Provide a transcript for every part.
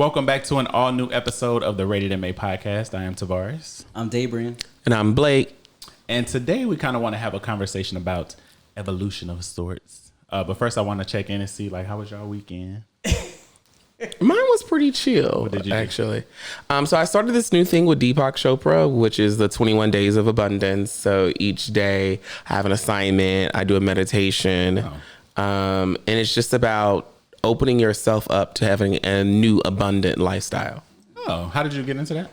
Welcome back to an all-new episode of the Ratedmapodcast. I am Tavarus. I'm Dabrian. And I'm Blake. And today we kind of want to have a conversation about evolution of sorts. But first I want to check in and see, how was y'all weekend? Mine was pretty chill, What did you actually. So I started this new thing with Deepak Chopra, which is the 21 Days of Abundance. So each day I have an assignment. I do a meditation. And it's just about opening yourself up to having a new abundant lifestyle. Oh, how did you get into that?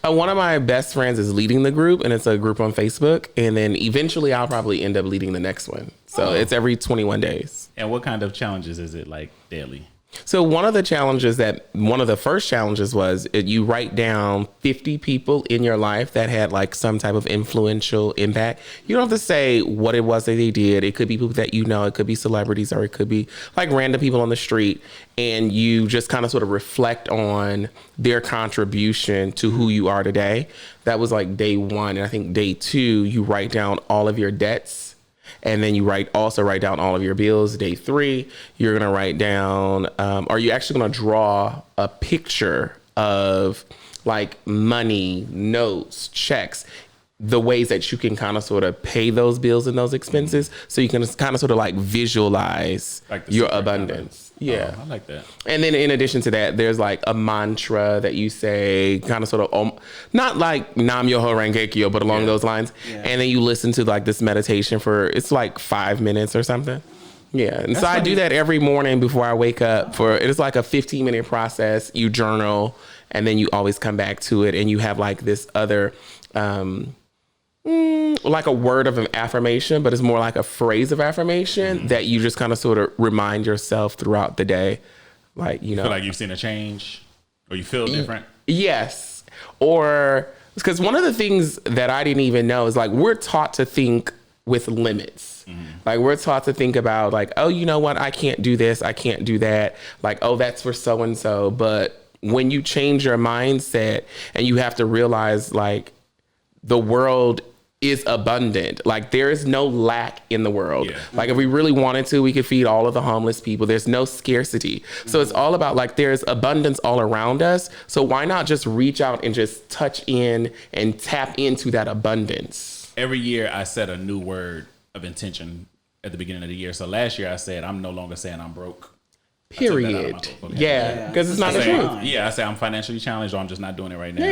One of my best friends is leading the group, and it's a group on Facebook. And then eventually I'll probably end up leading the next one. So it's every 21 days. And what kind of challenges is it, daily? So one of the first challenges was you write down 50 people in your life that had some type of influential impact. You don't have to say what it was that they did. It could be people that you know, it could be celebrities, or it could be random people on the street. And you just kind of sort of reflect on their contribution to who you are today. That was day one. And I think day two, you write down all of your debts. And then you also write down all of your bills. Day three, you're going to write down, or you're actually going to draw a picture of money, notes, checks, the ways that you can kind of sort of pay those bills and those expenses. So you can kind of sort of visualize your abundance. Yeah. Oh, I like that. And then in addition to that, there's a mantra that you say, kind of sort of, not Nam Myoho Renge Kyo, but along those lines. Yeah. And then you listen to this meditation for, it's 5 minutes or something. Yeah. And that's so funny. I do that every morning before I wake up it's a 15-minute process. You journal, and then you always come back to it, and you have this other, a word of an affirmation, but it's more like a phrase of affirmation that you just kind of sort of remind yourself throughout the day. You feel like you've seen a change, or you feel different? Yes. Or because one of the things that I didn't even know is we're taught to think with limits. We're taught to think about oh, you know what? I can't do this. I can't do that. Oh, that's for so-and-so. But when you change your mindset and you have to realize the world is abundant. There is no lack in the world. Yeah. If we really wanted to, we could feed all of the homeless people. There's no scarcity. So it's all about there's abundance all around us. So why not just reach out and just touch in and tap into that abundance? Every year I set a new word of intention at the beginning of the year. So last year I said, I'm no longer saying I'm broke. Period. Yeah. Because it's not the truth. Yeah. I say I'm financially challenged, or I'm just not doing it right now.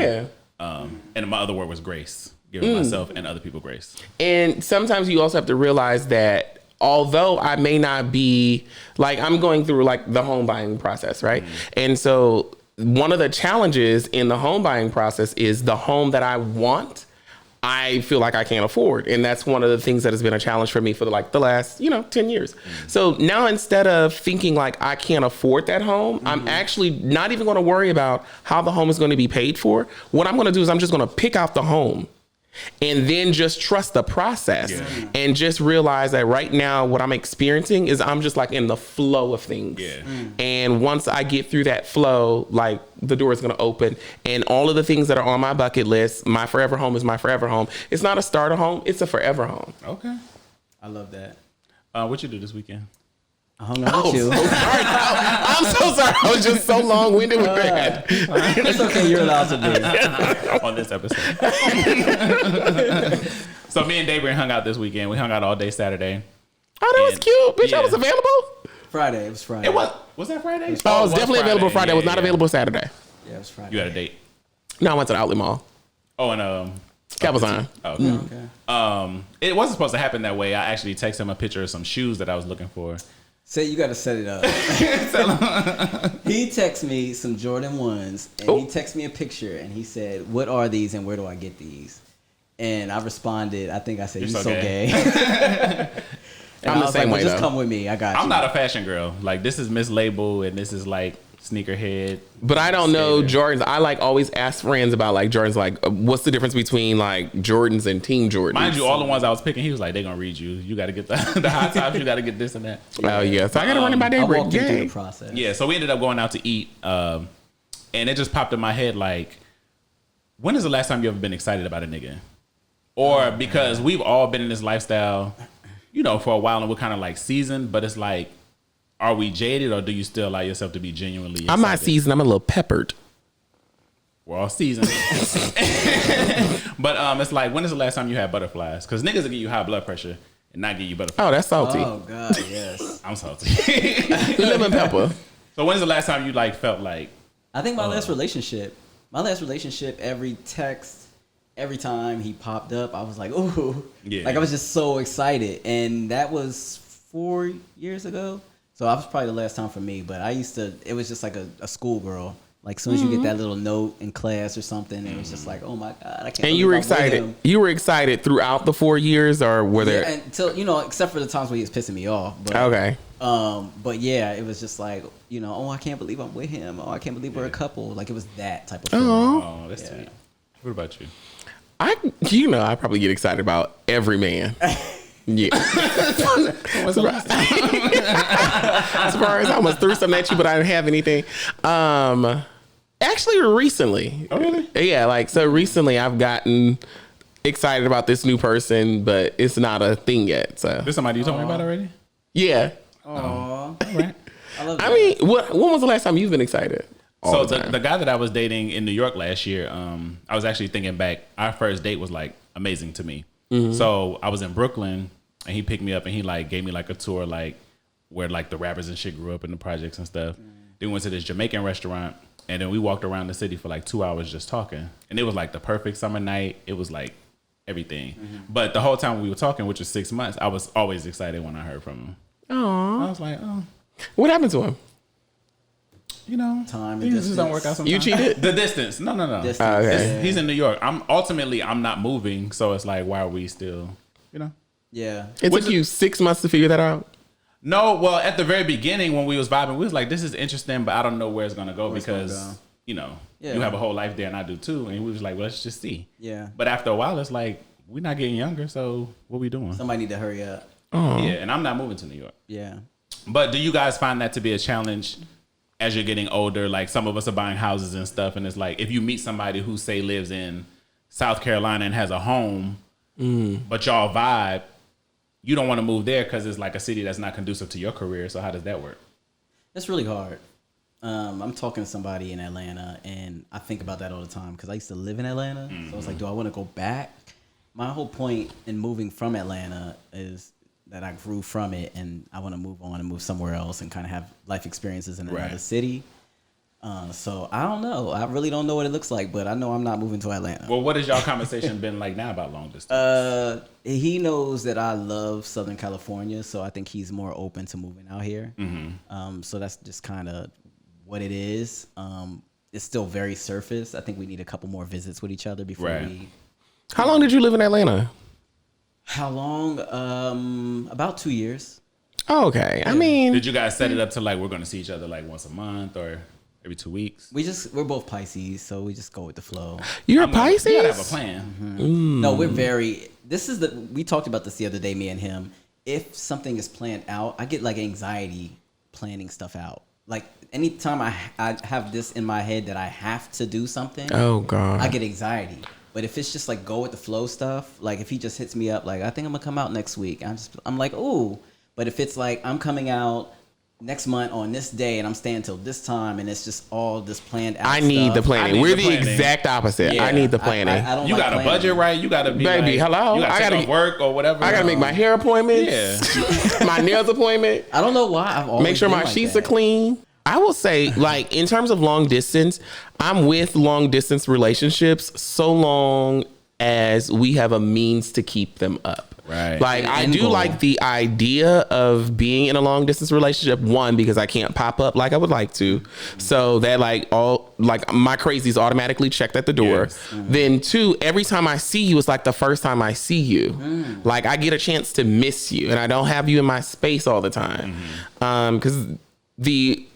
Yeah. And my other word was grace. Giving myself and other people grace. And sometimes you also have to realize that although I may not be I'm going through the home buying process, right? And so one of the challenges in the home buying process is the home that I want, I feel like I can't afford. And that's one of the things that has been a challenge for me for the last, 10 years. So now instead of thinking I can't afford that home, I'm actually not even going to worry about how the home is going to be paid for. What I'm going to do is I'm just going to pick out the home. And then just trust the process and just realize that right now what I'm experiencing is I'm just in the flow of things. Yeah. And once I get through that flow, the door is going to open, and all of the things that are on my bucket list, my forever home is my forever home. It's not a starter home. It's a forever home. Okay. I love that. What you do this weekend? I hung out with you. So sorry. I'm so sorry. I was just so long-winded with that. It's okay. You're allowed to be. On this episode. So me and Dabrian hung out this weekend. We hung out all day Saturday. Oh, that was cute. Bitch, I was available? Friday. It was Friday. It was that Friday? It was definitely available Friday. It was not available Saturday. Yeah, it was Friday. You had a date? No, I went to the outlet mall. Oh, and Cabazon. Oh, okay. It wasn't supposed to happen that way. I actually texted him a picture of some shoes that I was looking for. Say you got to set it up. He texted me some Jordan 1s, and he texted me a picture, and he said, "What are these, and where do I get these?" And I responded, I think I said, "You're so gay." And I'm the same way, just come with me. I got you. I'm not a fashion girl. This is mislabeled, and this is sneakerhead. But I don't know Jordans. I always ask friends about Jordans. What's the difference between Jordans and Team Jordans? Mind you, all the ones I was picking, he was like, they're gonna read you. You got to get the high tops. You got to get this and that. Oh yeah, so I got to run it by Daybreak. I walked through the process. Yeah, so we ended up going out to eat, and it just popped in my head when is the last time you ever been excited about a nigga? Or because we've all been in this lifestyle, for a while, and we're kind of seasoned, but it's are we jaded, or do you still allow yourself to be genuinely excited? I'm not seasoned. I'm a little peppered. We're all seasoned. But it's like, when is the last time you had butterflies? Because niggas will give you high blood pressure and not give you butterflies. Oh, that's salty. Oh God, yes. I'm salty. Lemon pepper. So when's the last time you like felt like? I think my last relationship, every text, every time he popped up, I was like, ooh. Yeah. Like I was just so excited. And that was 4 years ago. So that was probably the last time for me. But it was just like a schoolgirl. Like as soon as you get that little note in class or something, it was just like, oh my God, I can't. And you were excited. You were excited throughout the 4 years, or were there? Yeah, until except for the times when he was pissing me off. But, okay. But yeah, it was just like, oh, I can't believe I'm with him. Oh, I can't believe we're a couple. Like it was that type of feeling. Oh, that's sweet. What about you? I probably get excited about every man. Yeah. What's the last time? Surprise! I almost threw something at you, but I didn't have anything. Actually, recently. Oh, really? Yeah, recently I've gotten excited about this new person, but it's not a thing yet. So This somebody you told me about already? yeah. Aww. All right. I love that. I mean, when was the last time you've been excited? So the guy that I was dating in New York last year, I was actually thinking back. Our first date was like amazing to me. Mm-hmm. So I was in Brooklyn and he picked me up and he like gave me like a tour like where like the rappers and shit grew up in the projects and stuff. Then we went to this Jamaican restaurant and then we walked around the city for like 2 hours just talking. And it was like the perfect summer night. It was like everything. Mm-hmm. But the whole time we were talking, which was 6 months, I was always excited when I heard from him. Aww. I was like, oh. What happened to him? Time and things distance. just don't work out sometimes. You cheated? The distance. No. Distance. Okay. He's in New York. I'm not moving, so it's like, why are we still, Yeah. It took you 6 months to figure that out? No, well, at the very beginning when we was vibing, we was like, this is interesting, but I don't know where it's gonna go because you have a whole life there and I do too, and we was like, well, let's just see. Yeah. But after a while, it's like we're not getting younger, so what we doing? Somebody need to hurry up. Oh. Yeah, and I'm not moving to New York. Yeah. But do you guys find that to be a challenge as you're getting older? Like some of us are buying houses and stuff, and it's like if you meet somebody who say lives in South Carolina and has a home, but y'all vibe, you don't want to move there because it's like a city that's not conducive to your career. So how does that work? It's really hard. I'm talking to somebody in Atlanta, and I think about that all the time because I used to live in Atlanta. So it's like, do I want to go back? My whole point in moving from Atlanta is that I grew from it, and I want to move on and move somewhere else and kind of have life experiences in another city. So I don't know. I really don't know what it looks like, but I know I'm not moving to Atlanta. Well, what has y'all conversation been like now about long distance? He knows that I love Southern California, so I think he's more open to moving out here. Mm-hmm. So that's just kind of what it is. It's still very surface. I think we need a couple more visits with each other before we... How long did you live in Atlanta? How long? About 2 years. Oh, okay. I mean... Did you guys set it up to like we're going to see each other like once a month or every 2 weeks? We're both Pisces, so we just go with the flow. You're a Pisces? You gotta have a plan. Mm-hmm. No, we're very... We talked about this the other day, me and him. If something is planned out, I get like anxiety planning stuff out. Like anytime I have this in my head that I have to do something, oh God, I get anxiety. But if it's just like go with the flow stuff, like if he just hits me up like I think I'm gonna come out next week, I'm like ooh. But if it's like I'm coming out next month on this day and I'm staying till this time and it's just all this planned out I need stuff. the planning. We're the exact opposite. Yeah, I need the planning. I don't you like got planning. a budget, right? You gotta be baby. Like, hello. You gotta I gotta work or whatever. I gotta make my hair appointments. Yeah. My nails appointment. I don't know why I've always make sure been my like sheets that. are clean. I will say, like, in terms of long distance, I'm with long distance relationships so long as we have a means to keep them up. Right. Like, I do like the idea of being in a long distance relationship. One, because I can't pop up like I would like to. So that like my crazies automatically checked at the door. Yes. Then two, every time I see you, it's like the first time I see you. Like I get a chance to miss you and I don't have you in my space all the time. Because the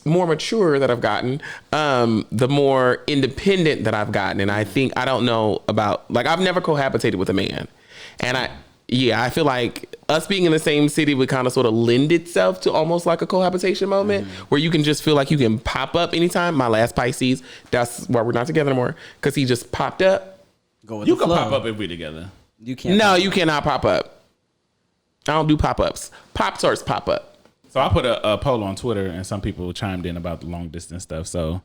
more mature that I've gotten, the more independent that I've gotten. And I think, I don't know about, like, I've never cohabitated with a man. And I feel like us being in the same city would kind of sort of lend itself to almost like a cohabitation moment where you can just feel like you can pop up anytime. My last Pisces, that's why we're not together anymore, because he just popped up. You can pop up if we're together. You can't. No, you cannot pop up. I don't do pop-ups. Pop-Tarts pop up. So I put a poll on Twitter, and some people chimed in about the long distance stuff. So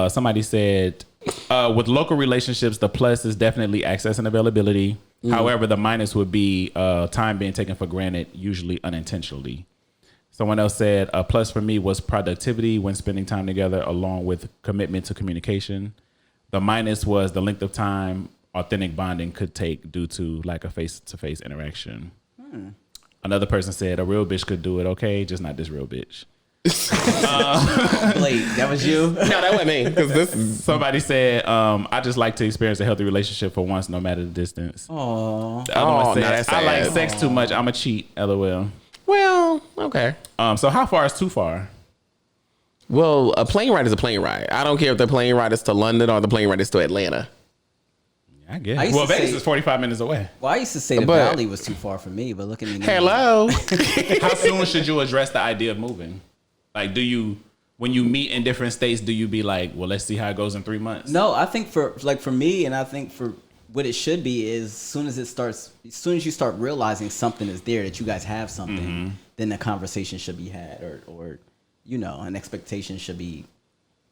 somebody said, with local relationships, the plus is definitely access and availability. However, the minus would be time being taken for granted, usually unintentionally. Someone else said, a plus for me was productivity when spending time together, along with commitment to communication. The minus was the length of time authentic bonding could take due to lack of face-to-face interaction. Another person said, a real bitch could do it, okay, just not this real bitch. Blake, that was you? No, that wasn't me. Because somebody said, I just like to experience a healthy relationship for once, no matter the distance. Aww. The other one said, that's I like sad. sex too much. I'm a cheat. LOL. Well, okay. So how far is too far? Well, a plane ride is a plane ride. I don't care if the plane ride is to London or the plane ride is to Atlanta. I guess. I used Well, to Vegas say- is 45 minutes away. Well, I used to say the But- valley was too far for me, but look at me now. Hello. How soon should you address the idea of moving? Like, when you meet in different states, do you be like, well, let's see how it goes in 3 months? No, I think for me, and I think for what it should be is as soon as you start realizing something is there, that you guys have something, then the conversation should be had, or an expectation should be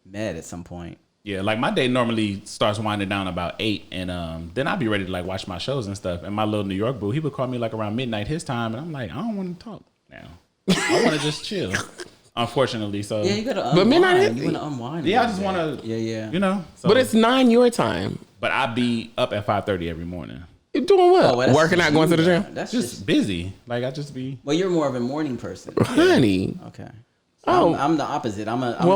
met at some point. Yeah, like my day normally starts winding down about 8, and then I'll be ready to like watch my shows and stuff. And my little New York boo, he would call me like around midnight his time, and I'm like, I don't want to talk now. I want to just chill. Unfortunately, so Yeah, you gotta unwind. But midnight- You want to unwind. yeah, I a just little want bit. to, Yeah. So, But it's 9 your time. but I be up at 5:30 every morning, You're doing what? Oh, well, that's Working just out, going to the you, gym? though. That's just just. busy. Like I just be. Well, you're more of a morning person. Honey. Okay. Oh. I'm the opposite.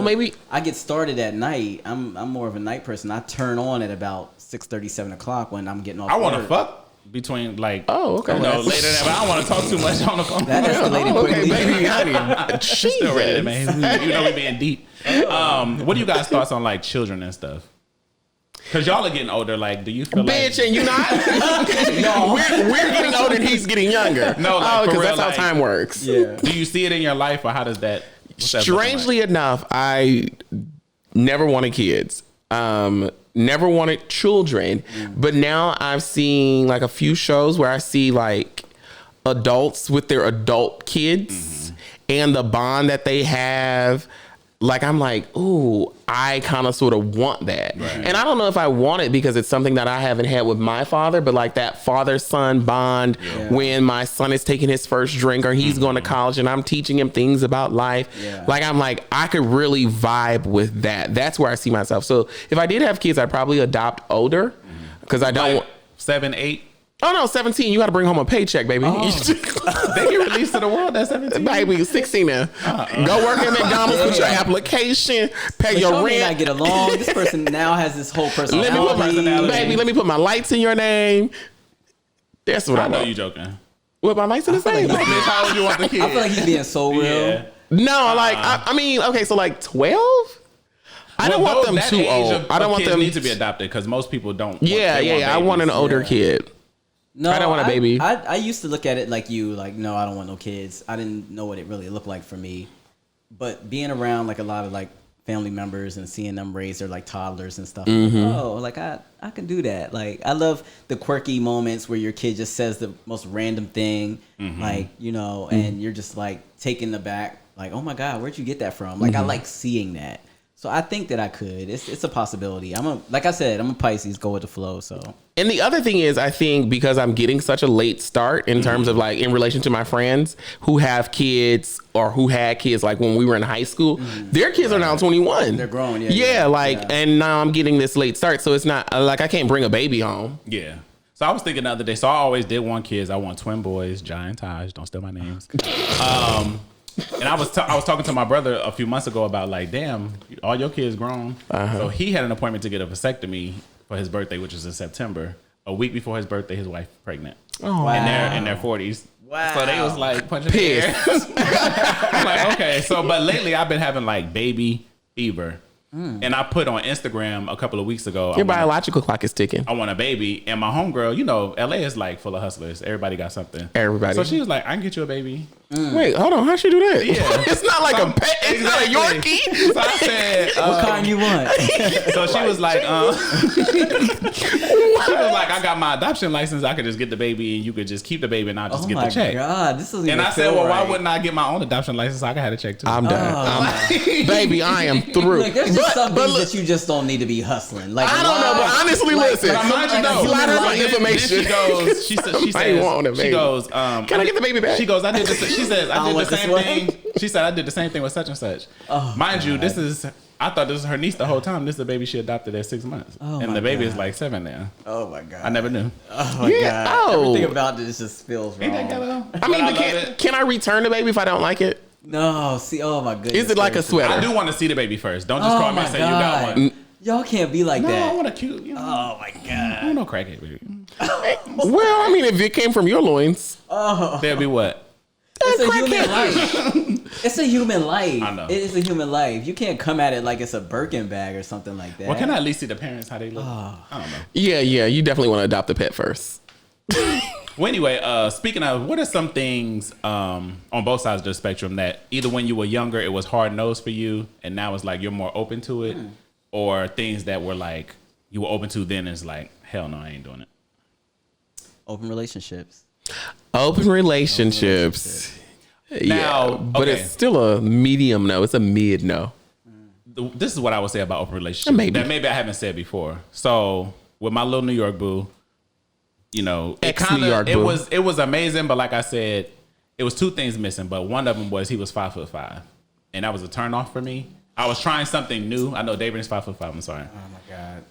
Maybe I get started at night. I'm more of a night person. I turn on at about 6:30, 7 o'clock when I'm getting off. I want to work. fuck between like. Oh, okay. You know, later than, but I don't want to talk too much on the phone. That escalated Oh, okay, quickly. baby, honey. Still ready, Jesus. man. You know we being deep. What do you guys thoughts on like children and stuff? Because y'all are getting older. Like, do you feel Bitch, like and you not? No, we're getting older and he's getting younger. No, like, for because real, that's how like- time works. Yeah. do you see it in your life, or how does that? what's that looking Strangely enough, I never wanted kids. Never wanted children. But now I've seen like a few shows where I see like adults with their adult kids and the bond that they have. Like, I'm like, ooh, I kind of sort of want that. Right. And I don't know if I want it because it's something that I haven't had with my father, but like that father-son bond when my son is taking his first drink or he's going to college and I'm teaching him things about life. Yeah. Like, I'm like, I could really vibe with that. That's where I see myself. So if I did have kids, I'd probably adopt older because I don't. like 7, 8? Oh no, 17. You got to bring home a paycheck, baby. They get released to the world at 17. Baby, 16 now. Go work at McDonald's, put your application, pay But your y'all may rent. not get along. This person now has this whole Let me put my personality. baby. Let me put my lights in your name. That's what I, I know want. you joking. With my lights in his name. Bitch, how old you want the kid? I feel like he's being so real. Yeah. No, like I mean, okay, so like 12. I don't Well, want them that too age old. of I don't want kids them need to be adopted because most people don't. Yeah. I want an babies. older Yeah. kid. No, I don't want a baby. I used to look at it like you, like, no, I don't want no kids. I didn't know what it really looked like for me. But being around like a lot of like family members and seeing them raise their like toddlers and stuff. I'm like, oh, like I can do that. Like, I love the quirky moments where your kid just says the most random thing, like, and you're just like taken aback, like, oh my God, where'd you get that from? Like, I like seeing that. So I think that I could. It's a possibility. Like I said, I'm a Pisces, go with the flow. So And the other thing is, I think because I'm getting such a late start in terms of like in relation to my friends who have kids or who had kids like when we were in high school, their kids are now 21. They're grown, Yeah. And now I'm getting this late start. So it's not like I can't bring a baby home. Yeah. So I was thinking the other day. So I always did want kids. I want twin boys, Jai and Taj. Don't steal my names. And I was talking to my brother a few months ago about like, damn, all your kids grown. So he had an appointment to get a vasectomy for his birthday, which is in September. A week before his birthday, his wife pregnant. Oh, And they're in their 40s. Wow. So they was like punching the air. I'm like, okay. So, but lately I've been having like baby fever. And I put on Instagram a couple of weeks ago. Your biological clock is ticking. I want a baby. And my homegirl, LA is like full of hustlers. Everybody got something. Everybody. So she was like, I can get you a baby. Wait, hold on. How'd she do that? Yeah. It's not like a pet. It's not a Yorkie. So I said, What kind you want? so she was like, I got my adoption license. I could just get the baby and you could just keep the baby and I'll just get the check. Oh my God, this doesn't even And I said, well, why right. wouldn't I get my own adoption license so I could have a check too? I'm done. Baby, I am through. Look, there's just some things that you just don't need to be hustling. Like I don't know, but honestly, listen. Slide her my information. She goes, she says, she goes, can I get the baby back? She goes, I did the same thing. She said, I did the same thing with such and such. Mind you, I thought this was her niece the whole time. This is the baby she adopted at 6 months. And the baby is like 7 now. Oh my God. I never knew. Oh my God. Everything about this just feels wrong. I mean, can I return the baby if I don't like it? No, see, oh my goodness. Is it like a sweater? I do want to see the baby first. Don't just call me and say you got one. Y'all can't be like that. No, I want a cute. Oh my God. I don't know crackhead baby. Well, I mean, if it came from your loins, There'll be what? It's a human life. It's a human life. I know. It is a human life. You can't come at it like it's a Birkin bag or something like that. Well, can I at least see the parents how they look? I don't know. Yeah, you definitely want to adopt a pet first. Well, anyway, speaking of, what are some things on both sides of the spectrum that either when you were younger it was hard nosed for you and now it's like you're more open to it, or things that were like you were open to then and it's like hell no, I ain't doing it. Open relationships. Open relationships. Now, but okay. it's still a medium no. It's a mid no. This is what I would say about open relationships that maybe I haven't said before. So with my little New York boo, you know, it was amazing, but like I said, it was two things missing. But one of them was he was 5'5", and that was a turn off for me. I was trying something new. I know David is 5'5". I'm sorry. Oh my God.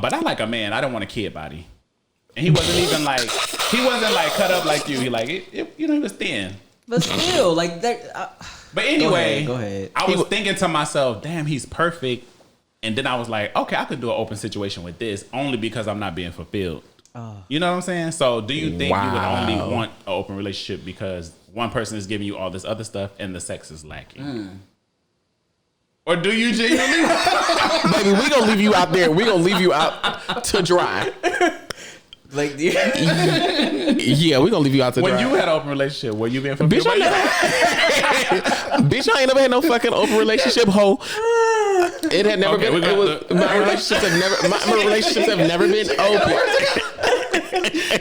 But I like a man. I don't want a kid body, and he wasn't even like cut up like you. He like it you know, he was thin. But still, like that. But anyway, go ahead. I was thinking to myself, damn, he's perfect. And then I was like, okay, I could do an open situation with this only because I'm not being fulfilled. You know what I'm saying? So do you think you would only want an open relationship because one person is giving you all this other stuff and the sex is lacking? Or do you genuinely? Baby, we gonna leave you out there. We gonna leave you out to dry. Like, yeah, we gonna leave you out to dry. When you had an open relationship, were you being fulfilled? Bitch, I ain't never had no fucking open relationship, hoe. It had never been. My relationships have never been open.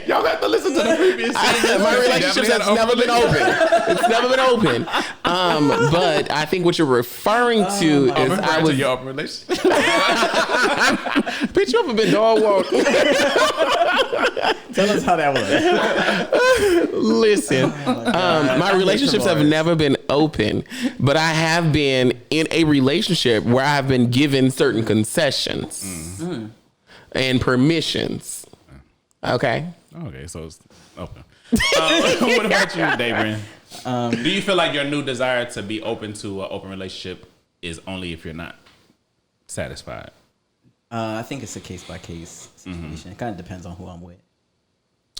Y'all have to listen to the previous season. My relationship has never been open. It's never been open. But I think what you're referring to is I was your open relationship. Bitch, you ever been dog walked? tell us how that was. Listen, my relationships have never been open, but I have been in a relationship where I have been given certain concessions and permissions. Okay, so it's open. What about you, David? Do you feel like your new desire to be open to an open relationship is only if you're not satisfied? I think it's a case by case situation. It kind of depends on who I'm with.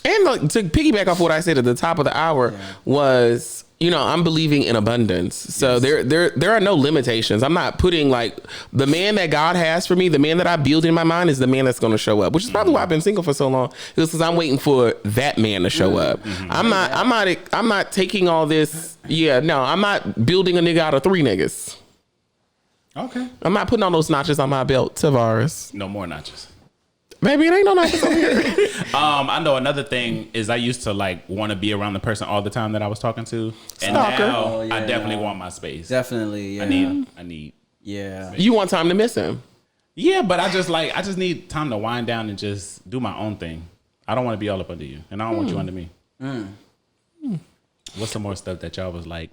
And like, to piggyback off what I said at the top of the hour was, you know, I'm believing in abundance. So there are no limitations. I'm not putting like the man that God has for me, the man that I build in my mind is the man that's going to show up, which is probably why I've been single for so long. It's because I'm waiting for that man to show up. I'm not taking all this. Yeah, no, I'm not building a nigga out of 3 niggas. Okay. I'm not putting all those notches on my belt, Tavarus. No more notches. Maybe it ain't no notches over here. I know another thing is I used to like want to be around the person all the time that I was talking to. And Stalker. now I definitely want my space. Definitely, yeah. I need. Yeah. You want time to miss him. Yeah, but I just need time to wind down and just do my own thing. I don't want to be all up under you, and I don't want you under me. What's some more stuff that y'all was like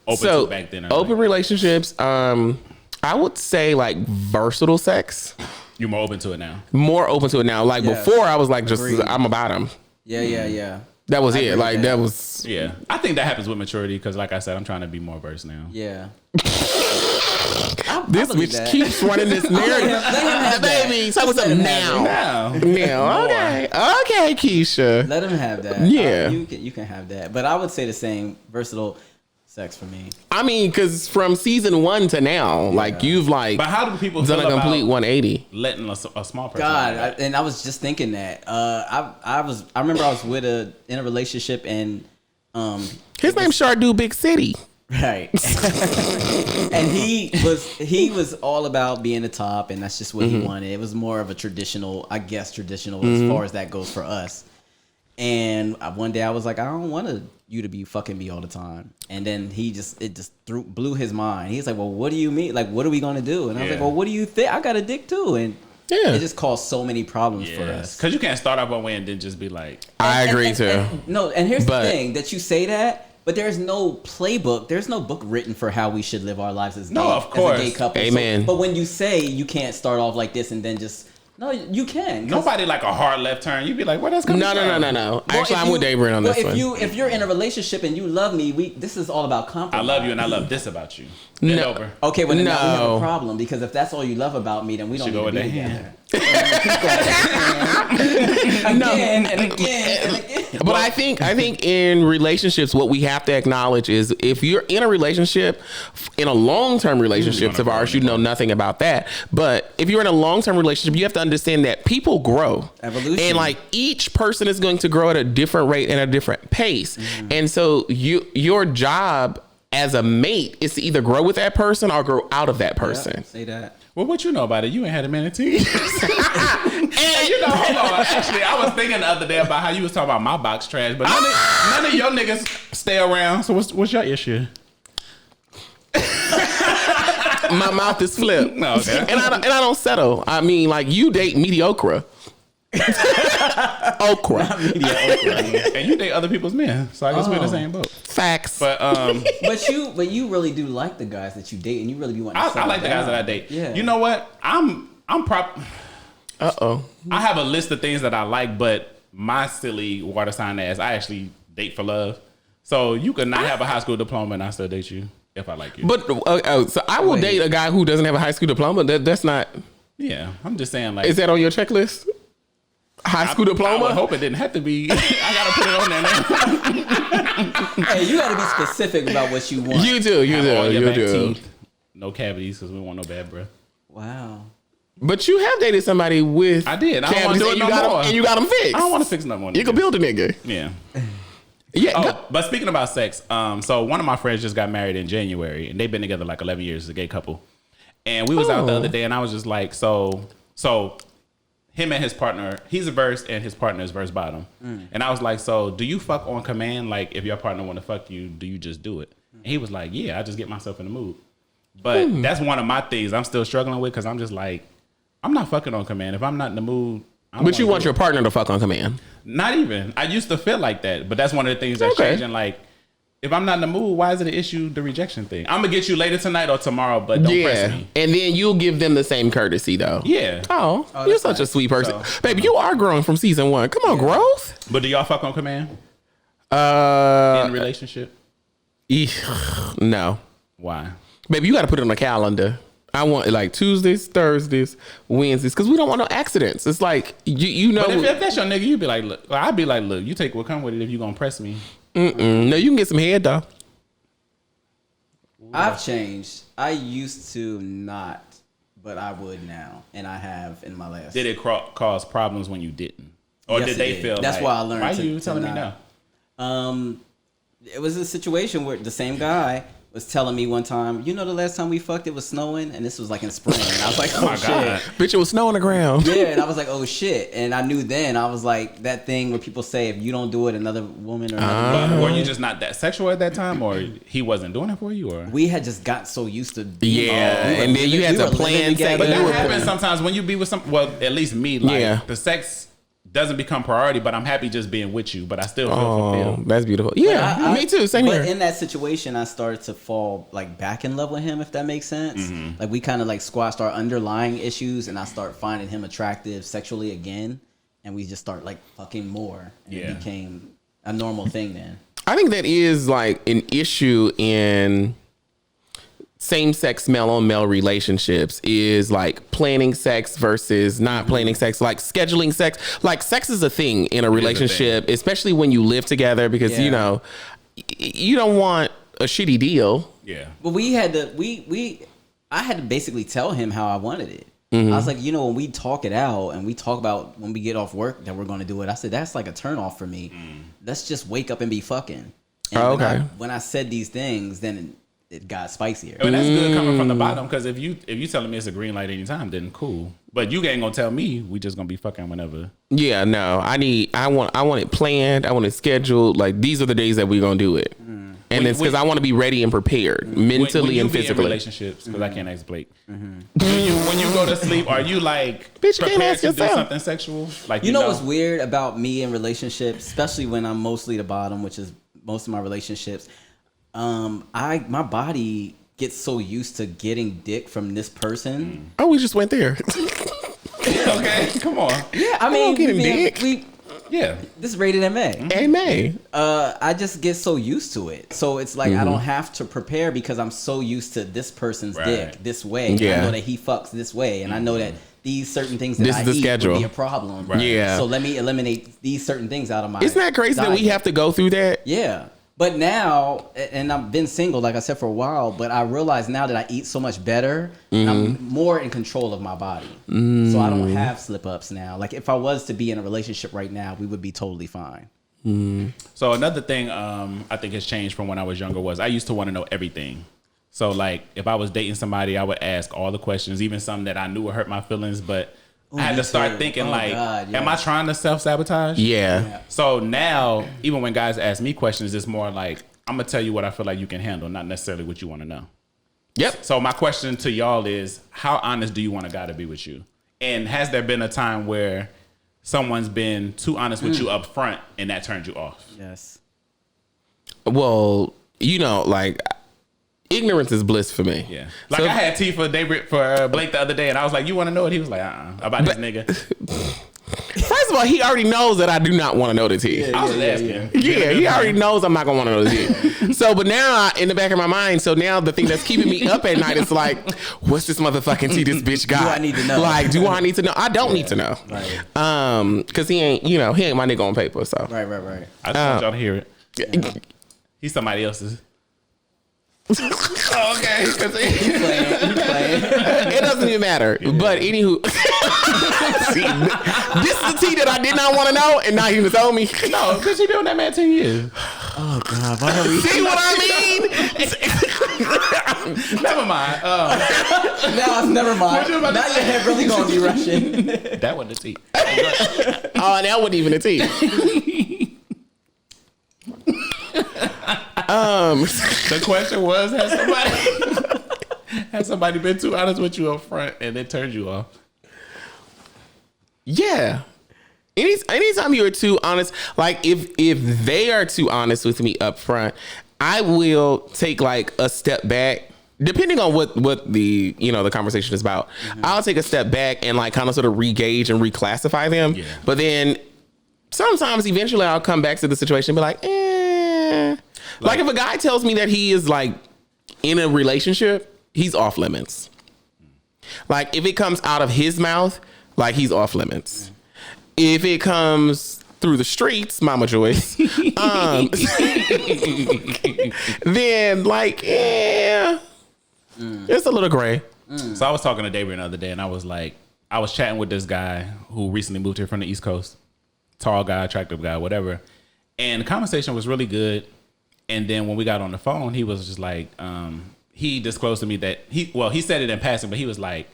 open to back then? Open relationships. I would say like versatile sex. You're more open to it now. More open to it now. Like before, I was like, I'm about him. Yeah. That was it. Like that was. Yeah, I think that happens with maturity because, like I said, I'm trying to be more versed now. Yeah. This bitch keeps running this narrative. Baby, so what's up now? Okay, Keisha. Let him have that. Yeah, you can have that. But I would say the same versatile sex for me. I mean, because from season 1 to now, like you've like. But how do people done feel a complete about 180? Letting a small person? God, and I was just thinking that. I remember I was in a relationship and His name's Shardu Big City. Right. And he was all about being the top, and that's just what he wanted. It was more of a traditional as far as that goes for us. And one day I was like, I don't want you to be fucking me all the time. And then it blew his mind. He's like, well, what do you mean? Like, what are we gonna do? And I was like, well, what do you think? I got a dick too. And it just caused so many problems for us. Because you can't start off one way and then just be like, I agree too. And here's the thing, that you say that, but there's no playbook. There's no book written for how we should live our lives as of course. as a gay couple. Amen. So, but when you say you can't start off like this and then just you can. Nobody like a hard left turn. You'd be like, where that's coming from? No. Well, actually, I'm with David on this one. If you're in a relationship and you love me, this is all about compromise. I love you and I love this about you. Bend over. Okay, well then now we have a problem, because if that's all you love about me, then we don't need to be together. Again and again. But I think in relationships, what we have to acknowledge is, if you're in a relationship, in a long-term relationship, Tavarus, you know nothing about that. But if you're in a long-term relationship, you have to understand that people grow. Evolution. And like, each person is going to grow at a different rate and a different pace. And so your job as a mate is to either grow with that person or grow out of that person. Yep, say that. Well, what you know about it? You ain't had a man in 2 years. And hold on. Actually, I was thinking the other day about how you was talking about my box trash, but none of your niggas stay around. So what's your issue? My mouth is flipped. No, okay. And I don't settle. I mean, like, you date mediocre. Okra. And you date other people's men, so I guess we're in the same boat. Facts. But but you really do like the guys that you date, and you really be wanting to I like the guys that I date. Yeah. You know what? I have a list of things that I like, but my silly water sign ass, I actually date for love. So you could not have a high school diploma and I still date you if I like you. But so I will date a guy who doesn't have a high school diploma. That's not. Yeah, I'm just saying, like, Is that on your checklist? High school diploma? I would hope it didn't have to be. I gotta put it on there now. Hey, you gotta be specific about what you want. You do. Teeth, no cavities, because we don't want no bad breath. Wow. But you have dated somebody with I did. I don't want to do it no more. And you got them fixed. I don't want to fix no more. You can build a nigga. Yeah. Yeah. Oh, but speaking about sex, so one of my friends just got married in January, and they've been together like 11 years, a gay couple. And we was out the other day, and I was just like, so him and his partner, he's a verse and his partner is verse bottom. And I was like, so do you fuck on command? Like, if your partner want to fuck you, do you just do it? And he was like, yeah, I just get myself in the mood. But that's one of my things I'm still struggling with, because I'm just like, I'm not fucking on command. If I'm not in the mood, but you want your partner to fuck on command. Not even. I used to feel like that, but that's one of the things that's changing. Like, if I'm not in the mood, why is it an issue, the rejection thing? I'm going to get you later tonight or tomorrow, but don't press me. And then you'll give them the same courtesy, though. Yeah. Oh you're such a sweet person. So, baby, you are growing from season 1. Come on, growth. But do y'all fuck on command? In a relationship? No. Why? Baby, you got to put it on the calendar. I want like Tuesdays, Thursdays, Wednesdays, because we don't want no accidents. It's like, you know. But if that's your nigga, you'd be like, look, I'd be like, look, you take what come with it if you going to press me. No, you can get some head, though. I've changed. I used to not, but I would now, and I have in my last. Did it cause problems when you didn't, or Yes, did they feel? That's like, why I learned. Why are you telling me no? It was a situation where the same guy was telling me one time, you know, the last time we fucked, it was snowing, and this was like in spring. And I was like, oh shit, God. Bitch, it was snow on the ground. yeah. And I was like, oh shit, and I knew then. I was like, that thing where people say, if you don't do it, another woman or another But woman. were you just not that sexual at that time, or he wasn't doing it for you, or? We had just got so used to. And then you had to plan sex. But that happens sometimes when you be with some. Well, at least me. Like, the sex doesn't become priority, but I'm happy just being with you. But I still feel fulfilled. That's beautiful. Yeah, me too. Same here. But in that situation, I started to fall like back in love with him, if that makes sense. Like we kind of like squashed our underlying issues, and I start finding him attractive sexually again, and we just start like fucking more. And it became a normal thing then. I think that is like an issue in same-sex male-on-male relationships, is like planning sex versus not planning sex, like scheduling sex. Like, sex is a thing in a relationship, especially when you live together, because you know, you don't want a shitty deal. Yeah. But we had to I had to basically tell him how I wanted it. I was like, you know, when we talk it out and we talk about when we get off work that we're going to do it, I said, that's like a turn off for me. Let's just wake up and be fucking. And when I said these things, then it got spicier. And that's good coming from the bottom, because if you telling me it's a green light anytime, then cool. But you ain't gonna tell me we just gonna be fucking whenever. Yeah, no. I want it planned. I want it scheduled. Like, these are the days that we're gonna do it. And it's because I want to be ready and prepared mentally and physically. Relationships, because I can't ask Blake. When you go to sleep, are you like Bitch, prepared to yourself. Do something sexual? Like, you know what's weird about me in relationships, especially when I'm mostly the bottom, which is most of my relationships. My body gets so used to getting dick from this person. Oh, we just went there. Okay, come on. Yeah, I mean, getting dick. This is rated MA. MA. I just get so used to it. So it's like I don't have to prepare because I'm so used to this person's dick this way. Yeah. I know that he fucks this way, and I know that these certain things that I eat would be a problem. Right. Yeah. So let me eliminate these certain things out of my Isn't that crazy diet. that we have to go through that? Yeah. But now, and I've been single, like I said, for a while, but I realize now that I eat so much better, and I'm more in control of my body. So I don't have slip-ups now. Like, if I was to be in a relationship right now, we would be totally fine. So another thing I think has changed from when I was younger was I used to want to know everything. So, like, if I was dating somebody, I would ask all the questions, even some that I knew would hurt my feelings, but I had to start thinking, am I trying to self-sabotage? Yeah. So now, even when guys ask me questions, it's more like, I'm going to tell you what I feel like you can handle, not necessarily what you want to know. Yep. So my question to y'all is, how honest do you want a guy to be with you? And has there been a time where someone's been too honest with you up front and that turned you off? Yes. Well, like, ignorance is bliss for me. Yeah. Like, so, I had tea for Blake the other day, and I was like, you want to know it? He was like, about this nigga. First of all, he already knows that I do not want to know the tea. I was asking. Yeah, he already knows I'm not going to want to know the tea. So, but now, in the back of my mind, so now the thing that's keeping me up at night is like, what's this motherfucking tea this bitch got? Do I need to know? Like, do I need to know? I don't need to know. Right. Because he ain't my nigga on paper, so. Right. I just want y'all to hear it. Yeah. He's somebody else's. Okay, he playing. It doesn't even matter. Yeah. But anywho, see, this is the tea that I did not want to know, and now he was telling me. No, because he been with that man 10 years. Oh God, why are we? See what I mean? Never mind. No, never mind. Now your head really gonna be rushing. That wasn't the tea. Oh, that wasn't even the tea. The question was, has somebody been too honest with you up front and it turned you off? Yeah. Anytime you are too honest, like if they are too honest with me up front, I will take like a step back. Depending on what the the conversation is about, I'll take a step back and like kind of sort of re-gauge and reclassify them. Yeah. But then sometimes eventually I'll come back to the situation and be like, Like if a guy tells me that he is like in a relationship, he's off limits. Like if it comes out of his mouth, like he's off limits. If it comes through the streets, Mama Joyce, then like, it's a little gray. So I was talking to David the other day and I was like, I was chatting with this guy who recently moved here from the East Coast. Tall guy, attractive guy, whatever. And the conversation was really good. And then when we got on the phone, he was just like, he disclosed to me that he said it in passing, but he was like,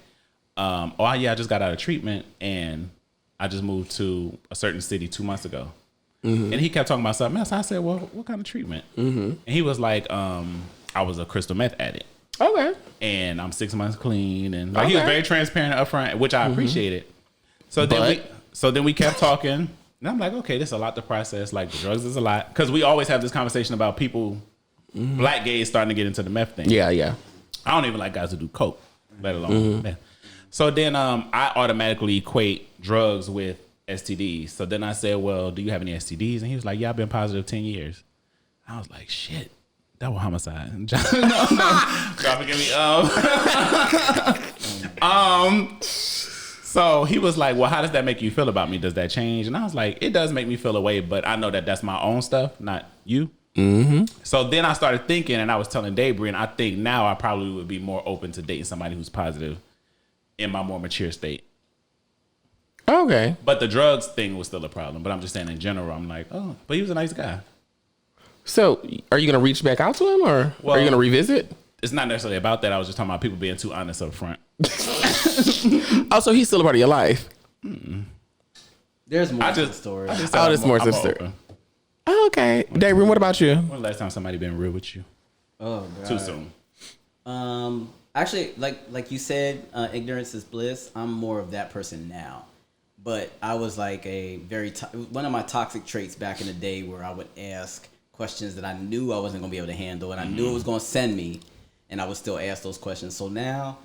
I just got out of treatment and I just moved to a certain city 2 months ago. And he kept talking about something else. I said, well, what kind of treatment? And he was like, I was a crystal meth addict. Okay. And I'm 6 months clean. And like, he was very transparent up front, which I appreciated. So then we kept talking. And I'm like, okay, this is a lot to process. Like, the drugs is a lot. Because we always have this conversation about people, black gays starting to get into the meth thing. Yeah. I don't even like guys who do coke, let alone meth. So then I automatically equate drugs with STDs. So then I said, well, do you have any STDs? And he was like, yeah, I've been positive 10 years. I was like, shit, that was homicide. No, God forgive me. So he was like, well, how does that make you feel about me? Does that change? And I was like, it does make me feel a way, but I know that that's my own stuff, not you. So then I started thinking, and I was telling Daybri, and I think now I probably would be more open to dating somebody who's positive in my more mature state. Okay. But the drugs thing was still a problem. But I'm just saying in general, I'm like, oh, but he was a nice guy. So, are you going to reach back out to him, or are you going to revisit? It's not necessarily about that. I was just talking about people being too honest up front. Also, he's still a part of your life. There's more to the story. There's more to the story. Oh, okay. David, what about you? When the last time somebody been real with you? Oh, God. Too soon. Actually, like you said, ignorance is bliss. I'm more of that person now. But I was like one of my toxic traits back in the day where I would ask questions that I knew I wasn't going to be able to handle, and I knew it was going to send me, and I would still ask those questions. So now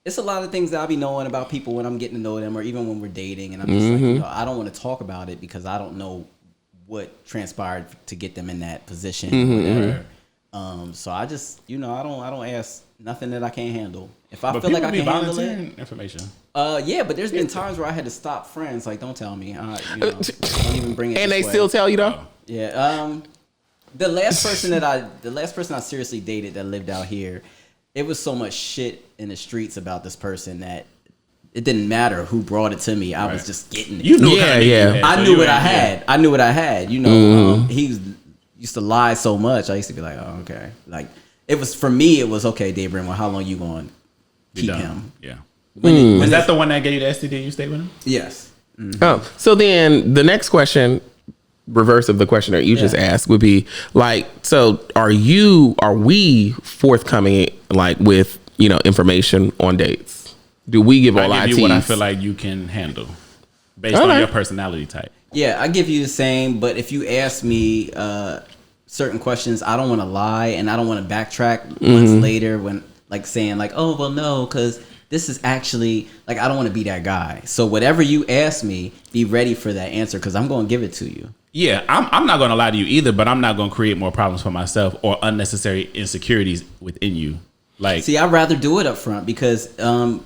it's a lot of things that I'll be knowing about people when I'm getting to know them, or even when we're dating, and I'm just like, I don't want to talk about it because I don't know what transpired to get them in that position. So I just, I don't ask nothing that I can't handle. If I feel like I can handle it, information. Yeah, but there's been times where I had to stop friends. Like, don't tell me. Don't even bring it. And they way. still tell you though. Yeah. The last person I seriously dated that lived out here, it was so much shit in the streets about this person that it didn't matter who brought it to me. I was just getting it. You knew I knew what I had. I knew what I had. He used to lie so much. I used to be like, oh, okay. Like, it was, for me, it was, okay, Dave Brimwell, how long you going to keep him? Yeah. Was that the one that gave you the STD and you stayed with him? Yes. Oh, so then the next question, reverse of the question that you just asked, would be like, so are we forthcoming like with information on dates? Do we give all I our give you what teas? I feel like you can handle based on your personality type. Yeah, I give you the same, but if you ask me certain questions, I don't want to lie, and I don't want to backtrack months later when like saying like, oh well, no, because this is actually like, I don't want to be that guy. So whatever you ask me, be ready for that answer because I'm going to give it to you. Yeah, I'm not going to lie to you either, but I'm not going to create more problems for myself or unnecessary insecurities within you. Like, see, I'd rather do it up front because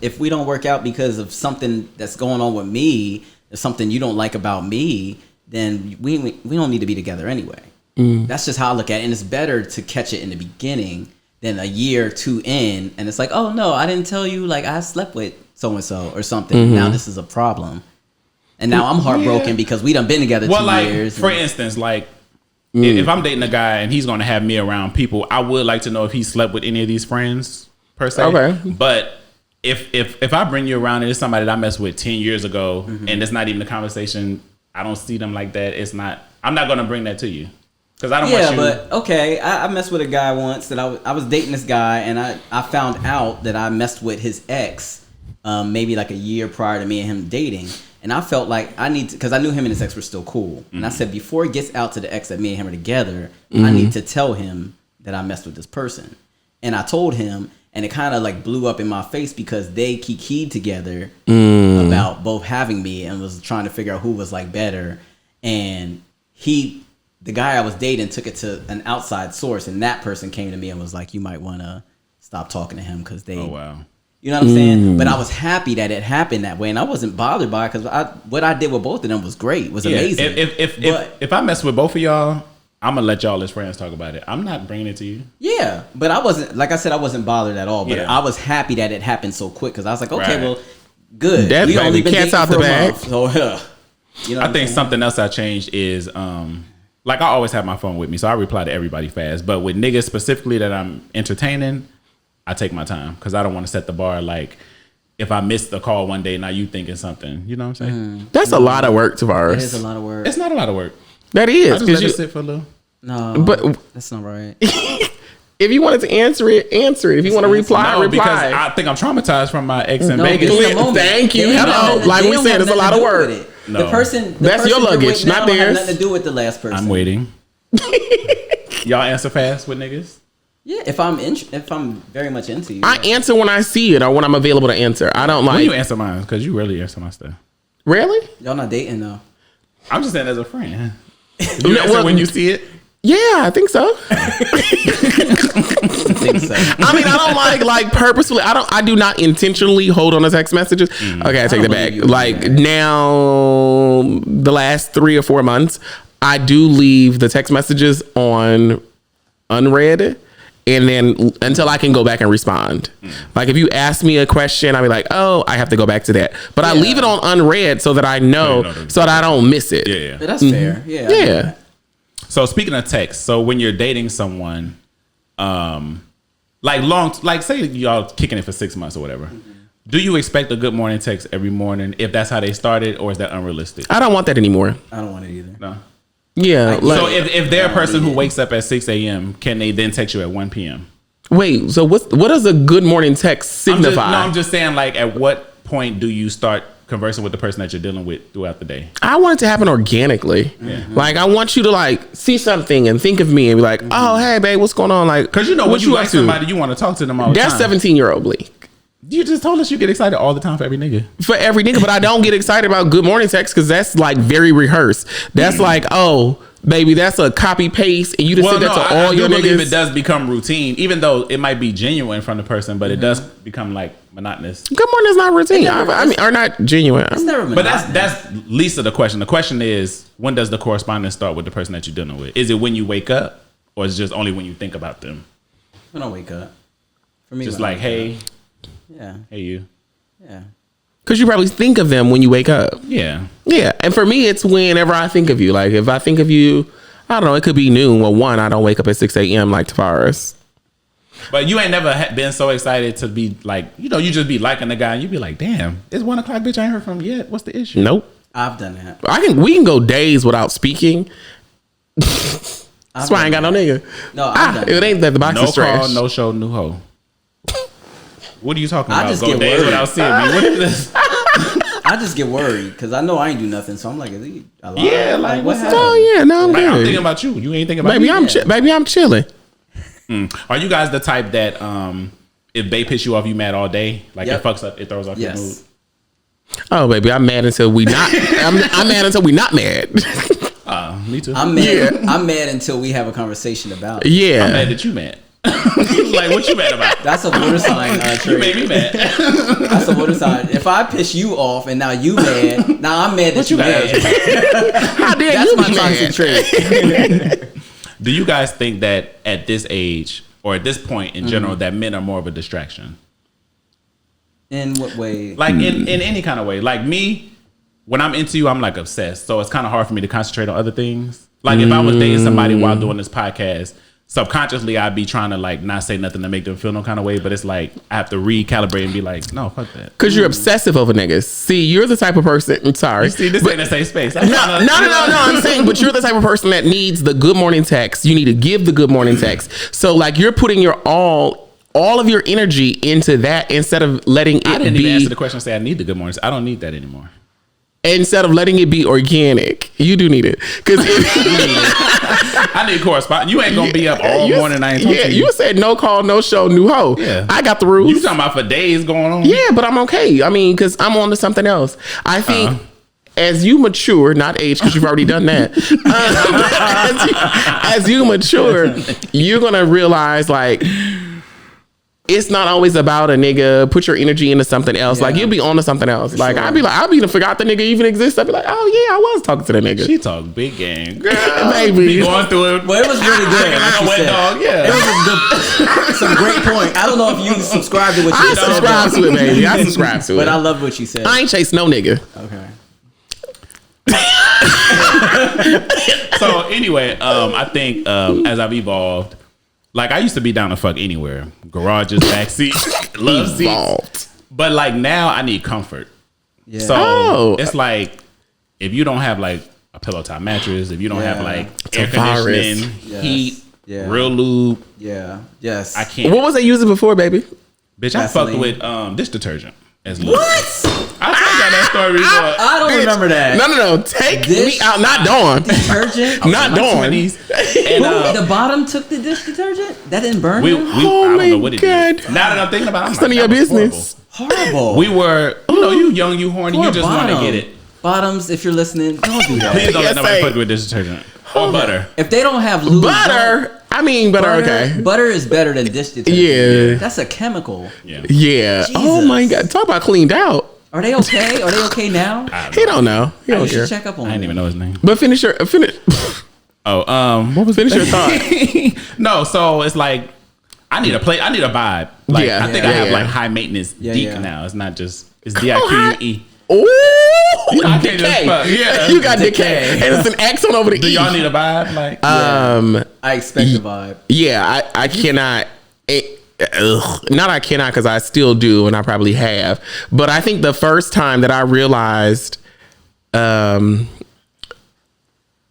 if we don't work out because of something that's going on with me, or something you don't like about me, then we don't need to be together anyway. That's just how I look at it. And it's better to catch it in the beginning than a year or two in. And it's like, oh, no, I didn't tell you, like, I slept with so-and-so or something. Now this is a problem. And now I'm heartbroken because we done been together 2 years. For instance, like, if I'm dating a guy and he's going to have me around people, I would like to know if he slept with any of these friends, per se. Okay. But if I bring you around and it's somebody that I messed with 10 years ago and it's not even a conversation, I don't see them like that. I'm not going to bring that to you. Because I don't want you. Yeah, but okay, I messed with a guy once that I was dating this guy, and I found out that I messed with his ex maybe like a year prior to me and him dating. And I felt like I need to, because I knew him and his ex were still cool. And I said, before it gets out to the ex that me and him are together, I need to tell him that I messed with this person. And I told him, and it kind of like blew up in my face because they kikied together about both having me and was trying to figure out who was like better. And the guy I was dating took it to an outside source, and that person came to me and was like, you might want to stop talking to him because they... Oh, wow. You know what I'm saying? But I was happy that it happened that way, and I wasn't bothered by it because what I did with both of them was great, was amazing. If I mess with both of y'all, I'm going to let y'all as friends talk about it. I'm not bringing it to you. Yeah, but I wasn't, like I said, I wasn't bothered at all, but I was happy that it happened so quick because I was like, okay, well, good. Definitely. We only been dating out the bag. Month, so, you know I think something else I changed is... like, I always have my phone with me, so I reply to everybody fast. But with niggas specifically that I'm entertaining, I take my time because I don't want to set the bar. Like, if I missed the call one day, now you thinking something. You know what I'm saying? That's a lot of work, Tavarus. It is a lot of work. It's not a lot of work. That is. I just let it sit for a little. No, but that's not right. If you wanted to answer it, answer it. If you want to reply, reply. Because I think I'm traumatized from my ex in Vegas. Thank you. Hello. Like we said, it's a lot of work. No. The person that's your luggage, not theirs. Have nothing to do with the last person. I'm waiting. Y'all answer fast with niggas? Yeah, if I'm very much into you. I answer when I see it or when I'm available to answer. I don't like. When you answer mine, because you rarely answer my stuff. Really? Y'all not dating though. I'm just saying as a friend. You answer when you see it? Yeah, I think so. I mean, I don't like purposefully. I do not intentionally hold on to text messages. Okay, I take that back. Like now, the last 3 or 4 months, I do leave the text messages on unread, and then until I can go back and respond. Like if you ask me a question, I'll be like, oh, I have to go back to that. But I leave it on unread so that I know, so that I don't miss it. Yeah. That's fair. Yeah. Yeah. So speaking of text, so when you're dating someone, like say y'all kicking it for 6 months or whatever, do you expect a good morning text every morning if that's how they started, or is that unrealistic? I don't want that anymore. I don't want it either. No. Yeah. So if they're a person who wakes up at 6 a.m., can they then text you at 1 p.m.? Wait, so what does a good morning text signify? I'm just saying, like, at what point do you start conversing with the person that you're dealing with throughout the day? I want it to happen organically. Like, I want you to like see something and think of me and be like, oh, hey, babe, what's going on? Like, because when you like somebody, you want to talk to them all the time. That's 17-year-old Bleak. You just told us you get excited all the time for every nigga. For every nigga, but I don't get excited about good morning text because that's like very rehearsed. That's like, oh, baby, that's a copy paste, and you just said that to all your niggas. I believe it does become routine, even though it might be genuine from the person, but it does become like monotonous. Good morning is not routine. I mean, or not genuine. It's never monotonous. But that's least of the question. The question is, when does the correspondence start with the person that you're dealing with? Is it when you wake up, or is it just only when you think about them? When I wake up. For me, just like, hey, yeah, hey, you. Yeah. Because you probably think of them when you wake up. Yeah. Yeah. And for me, it's whenever I think of you. Like, if I think of you, I don't know, it could be noon. Well, 1, I don't wake up at 6 a.m. like Tavarus. But you ain't never been so excited to be like, you just be liking the guy and you be like, damn, it's 1 o'clock, bitch, I ain't heard from him yet. What's the issue? Nope. I've done that. We can go days without speaking. That's why I ain't got no nigga. No, it ain't that the box is trash. No call, no show, new hoe. What are you talking about? I just go get days worried without seeing me. What is this? I just get worried because I know I ain't do nothing. So I'm like, is he alive? Yeah, like what happened? Oh yeah, no, I'm good. I'm thinking about you. You ain't thinking about me. I'm Baby, I'm chilling. Are you guys the type that if they piss you off, you mad all day? Like Yep. it fucks up, it throws off your mood. Oh baby, I'm mad until we not. I'm mad until we not mad. Me too. I'm mad. I'm mad until we have a conversation about it. Yeah, I'm mad that you mad. Like, what you mad about? That's a water sign trait. You made me mad. That's a water sign. If I piss you off and now you mad, now I'm mad that you mad. How dare That's you my be toxic mad? trait. Do you guys think that at this age or at this point in general that men are more of a distraction? In what way? Like in any kind of way. Like me, when I'm into you, I'm like obsessed. So it's kind of hard for me to concentrate on other things. Like if I was dating somebody while doing this podcast, subconsciously I'd be trying to like not say nothing to make them feel no kind of way, but it's like I have to recalibrate and be like, no, fuck that. Because you're obsessive over niggas. See, you're the type of person. I'm sorry. You see, this ain't a safe space. No. I'm saying, but you're the type of person that needs the good morning text. You need to give the good morning text. So like you're putting your all of your energy into that instead of letting it be. I didn't even answer the question and say I need the good mornings. I don't need that anymore. Instead of letting it be organic, you do need it. Because I need correspondence. You ain't gonna be up all morning. I ain't talking to you. You said no call, no show, new hoe. Yeah, I got the rules. You talking about for days going on? Yeah, but I'm okay. I mean, because I'm on to something else. I think as you mature, not age, because you've already done that. As you mature, you're gonna realize like. It's not always about a nigga. Put your energy into something else. Yeah. Like you'll be on to something else. For like sure. I'd be forgot the nigga even exists. I'd be like, oh yeah, I was talking to the nigga. She talk big game, girl. Baby, be going through it. Well, it was really good. Like a wet dog. Yeah, it was a good, some great point. I don't know if you subscribe to what you said. I subscribe to it, baby. I subscribe to it. But I love what you said. I ain't chase no nigga. Okay. So anyway, I think as I've evolved. Like I used to be down to fuck anywhere, garages, backseat, love seats. But like now, I need comfort. Yeah. So it's like if you don't have like a pillow top mattress, if you don't have like air conditioning, heat, real lube, yes, I can't. What was they using before, baby? Bitch, I fucked with dish detergent as lube. What? I told you that story before. I don't remember that. No. Take me out. Not Dawn. Detergent? Not Dawn. And the bottom took the dish detergent? That didn't burn him? I don't know what it did. Now that I'm thinking about it, it's none of your business. Horrible. We were, you young, you horny, you just want to get it. Bottoms, if you're listening, don't do that. Please don't let nobody fuck with dish detergent. Or butter. If they don't have lube. Butter. I mean, butter, okay. Butter is better than dish detergent. Yeah. That's a chemical. Yeah. Jesus. Oh my God. Talk about cleaned out. Are they okay? Are they okay now? He don't know. He don't should check up on him. I didn't even know his name. But finish. What was your thought? No, so it's like I need a vibe. Like I think I have like high maintenance deek now. It's not just it's DIQUE. Ooh, I can't just fuck. Yeah, you got decay, and it's an accent over the Do E. y'all need a vibe? Like, I expect the vibe. Yeah, I cannot. Not I cannot, because I still do, and I probably have. But I think the first time that I realized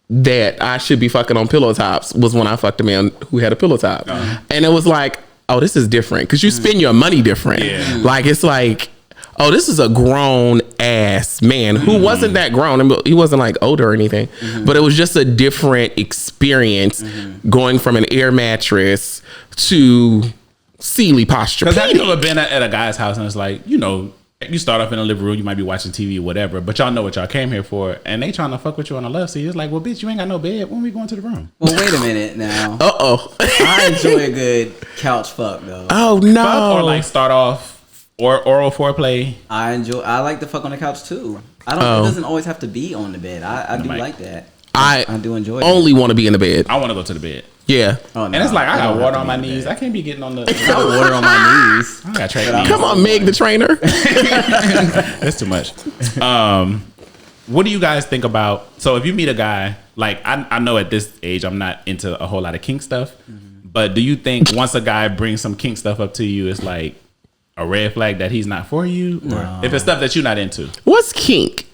that I should be fucking on pillow tops was when I fucked a man who had a pillow top. And it was like, oh, this is different, because you spend your money different. Yeah. Like, it's like, oh, this is a grown ass man who wasn't that grown. And he wasn't like older or anything, but it was just a different experience going from an air mattress to Sealy posture. because have you ever been at a guy's house and it's like, you know, you start off in the living room, you might be watching TV or whatever, but y'all know what y'all came here for, and they trying to fuck with you on the left. So it's like, well, bitch, you ain't got no bed. When we going to the room? Well, wait a minute now. I enjoy a good couch fuck though. Oh no! Fuck or like start off or oral foreplay. I like the fuck on the couch too. It doesn't always have to be on the bed. I do like that. I do enjoy it. Only want to be in the bed. I want to go to the bed. Yeah. Oh, no, And it's like, I got don't water have on to my be in knees. bed. I can't be getting on the. I got water on my knees. I got track But Come on, Meg the trainer. That's too much. What do you guys think about? So if you meet a guy, like I know at this age I'm not into a whole lot of kink stuff, but do you think once a guy brings some kink stuff up to you, it's like a red flag that he's not for you, or if it's stuff that you're not into? What's kink?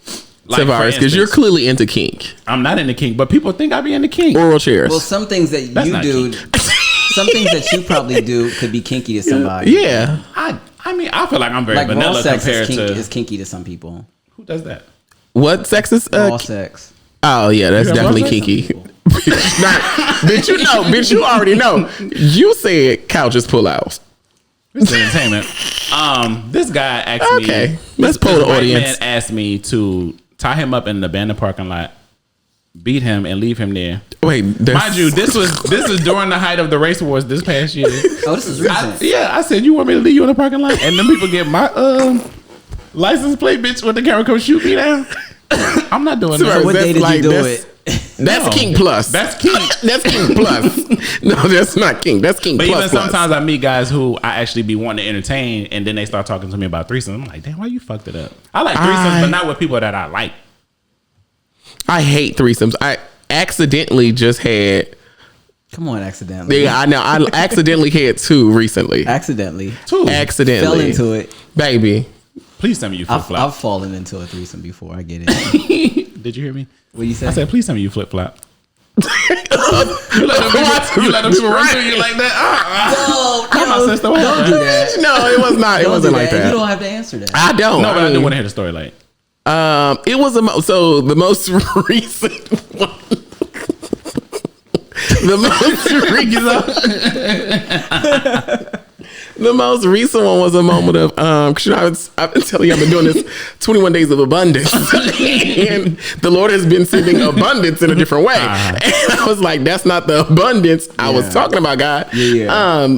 Like, Tavarus, because you're clearly into kink. I'm not into kink, but people think I be into kink. Oral chairs. Well, some things that That's you not do, some things that you probably do could be kinky to somebody. Yeah. I mean, I feel like I'm very Like raw vanilla sex compared is to kinky to some people. who does that. What sex is? Raw sex. Oh yeah, that's You got definitely raw sex? kinky. Bitch, you know, bitch, you already know. You said couches pull out. It's entertainment. This guy asked me. Okay, let's poll the white audience. Man asked me to tie him up in an abandoned parking lot, beat him, and leave him there. Wait, Mind you, this is during the height of the race wars this past year. Oh, this is recent. I said, you want me to leave you in the parking lot, and them people get my license plate, bitch, when the camera come shoot me down. I'm not doing So that. What day did like you do this. it? That's No. king plus. That's kink. That's king plus. No, that's not king. That's king But plus. even plus. sometimes I meet guys who I actually be wanting to entertain, and then they start talking to me about threesomes. I'm like, damn, why you fucked it up? I like threesomes, but not with people that I like. I hate threesomes. I accidentally just had. Come on, accidentally. Yeah, I know. I accidentally had two recently. Accidentally. Two. Accidentally Fell into it. baby. Please tell me you flip I've flop. fallen into a threesome before. I get it. Did you hear me? What you say? I said, please tell me you flip flop. You let them people run through you like that. Come on, sister. What Don't happened? do that. No, it was not. It Don't wasn't do like that. that. You don't have to answer that. I don't. No, but I do mean, want to hear the story. Like, It was so the most recent one. The most recent one was a moment of cause you know, I've been telling you I've been doing this 21 days of abundance, and the Lord has been sending abundance in a different way. And I was like, that's not the abundance I was talking about, God. Yeah.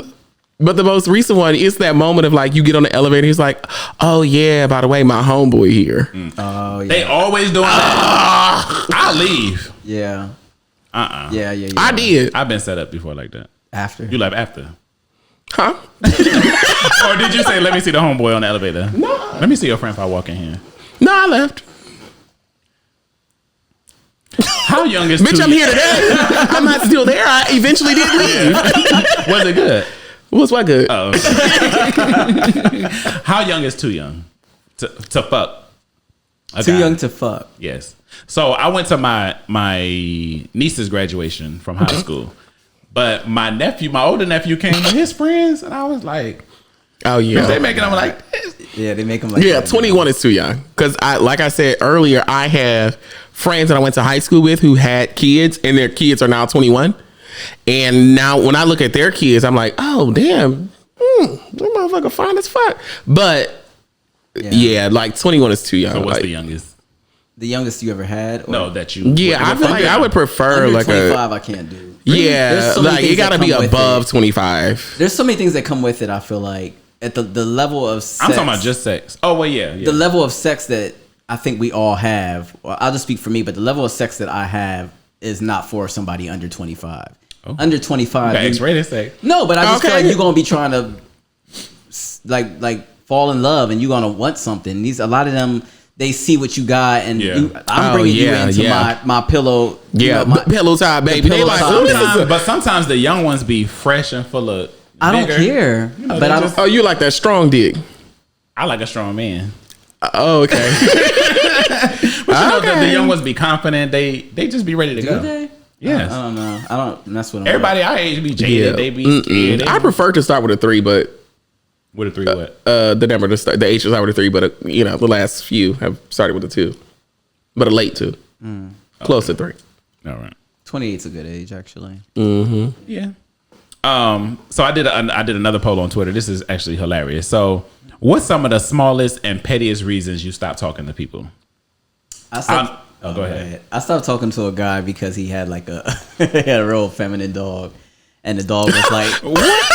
But the most recent one is that moment of like you get on the elevator. He's like, "Oh yeah, by the way, my homeboy here." Oh yeah. they always doing that. I'll leave. Yeah. Yeah. I did. I've been set up before like that. After. You left after. Huh? Or did you say, let me see the homeboy on the elevator? No. Let me see your friend if I walk in here. No, I left. How young is Bitch, too I'm here today. I'm not still there. I eventually did leave. Was it good? What's what good? Oh. How young is too young to fuck? A Too guy? young to fuck. Yes. So I went to my niece's graduation from high school, but my older nephew came with his friends, and I was like, Oh yeah. they making them like, Yeah, they make them like Yeah, that. 21 is too young. Because like I said earlier, I have friends that I went to high school with who had kids, and their kids are now 21. And now when I look at their kids, I'm like, oh damn, that motherfucker fine as fuck. But yeah, like 21 is too young. so what's like, the youngest? The youngest you ever had? Or No, that you. Yeah, I feel like I would prefer under like 25, I can't do. yeah, There's so many like it things that gotta be come with above it. 25. There's so many things that come with it. I feel like at the level of sex, I'm talking about just sex. Oh well, yeah. the level of sex that I think we all have. Well, I'll just speak for me, but the level of sex that I have is not for somebody under 25. Oh. Under 25, Got X-rated sex. no, but I just feel Okay. like you're gonna be trying to like fall in love, and you're gonna want something. A lot of them they see what you got, and I'm bringing you into my pillow. Yeah, my pillow top, baby. They like, but sometimes the young ones be fresh and full of. I don't care, but I don't. Oh, you like that strong dick? I like a strong man. Oh, okay. But the young ones be confident. They just be ready to go. Do they? Yes. I don't know. I don't mess with them. Everybody our age be jaded. They be scared. I prefer to start with a 3, but with a 3 what? The number to start, the H is start with a 3, but the last few have started with a 2, but a late 2, close to 3. All right. 28's a good age, actually. Mm-hmm. Yeah. So I did another poll on Twitter. This is actually hilarious. So, what's some of the smallest and pettiest reasons you stop talking to people? Go ahead. I stopped talking to a guy because he had like he had a real feminine dog, and the dog was like, what?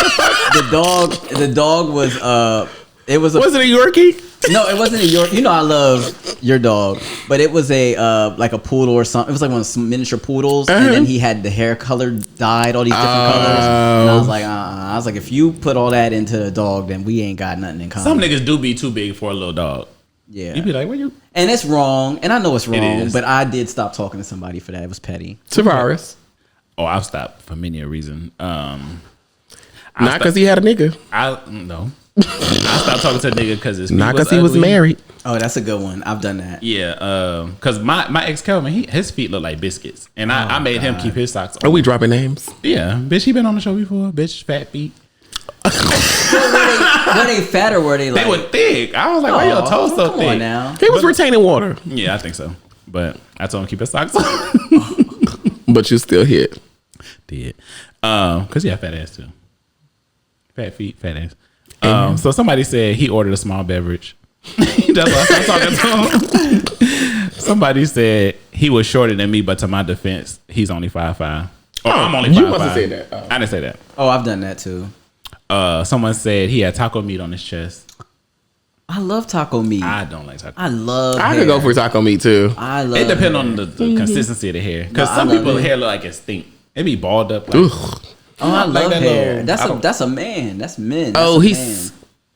The dog was was it a Yorkie? No, it wasn't a Yorkie. I love your dog, but it was a like a poodle or something. It was like one of the miniature poodles, and then he had the hair color dyed, all these different colors. And I was like, I was like, if you put all that into a dog, then we ain't got nothing in common. Some niggas do be too big for a little dog. Yeah, you be like, what you? And it's wrong, and I know it's wrong, but I did stop talking to somebody for that. It was petty. Tavarus. Oh, I've stopped for many a reason. Not because he had a nigga. No. I stopped talking to a nigga because his feet not because he was married. Oh, that's a good one. I've done that. Yeah, because my ex Kelvin, his feet look like biscuits, and I made him keep his socks on. Are we dropping names? Yeah, bitch, he been on the show before. Bitch, fat feet. Were they fat or were they like? They were thick. I was like, why your toes so thick? On now. He was retaining water. Yeah, I think so. But I told him to keep his socks on. But you still hit. Did. Because he had fat ass too. Fat feet, fat ass. So somebody said he ordered a small beverage. That's why I started talking to him. Somebody said he was shorter than me, but to my defense, he's only 5'5". Oh, I'm only 5'5". You must have said that. Oh. I didn't say that. Oh, I've done that too. Someone said he had taco meat on his chest. I love taco meat. I don't like taco. I could go for taco meat too. I love. It depends on the consistency of the hair, because some people's hair look like it stink. It be balled up. Like, I love that hair. little, That's a man. That's men.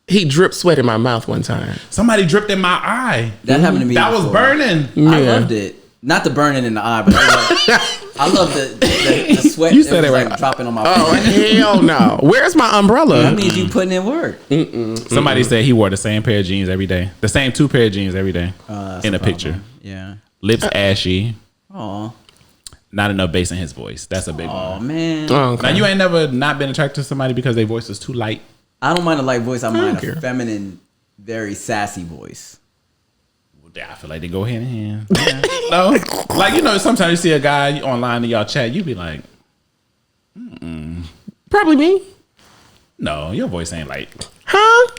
He dripped sweat in my mouth one time. Somebody dripped in my eye. That happened to me. That was burning. I loved it. Not the burning in the eye, but I love the sweat. You said it right. Like dropping on my face. Oh hell no! Where's my umbrella? That means you putting in work. Somebody said he wore the same pair of jeans every day. The same 2 pair of jeans every day. In a picture. Yeah. Lips ashy. Aw. Not enough bass in his voice. That's a big one. Oh man. Okay. Now you ain't never not been attracted to somebody because their voice is too light. I don't mind a light voice. I mind a feminine, very sassy voice. I feel like they go hand in hand. No, like sometimes you see a guy online and y'all chat, you be like, Probably me. No, your voice ain't like, huh?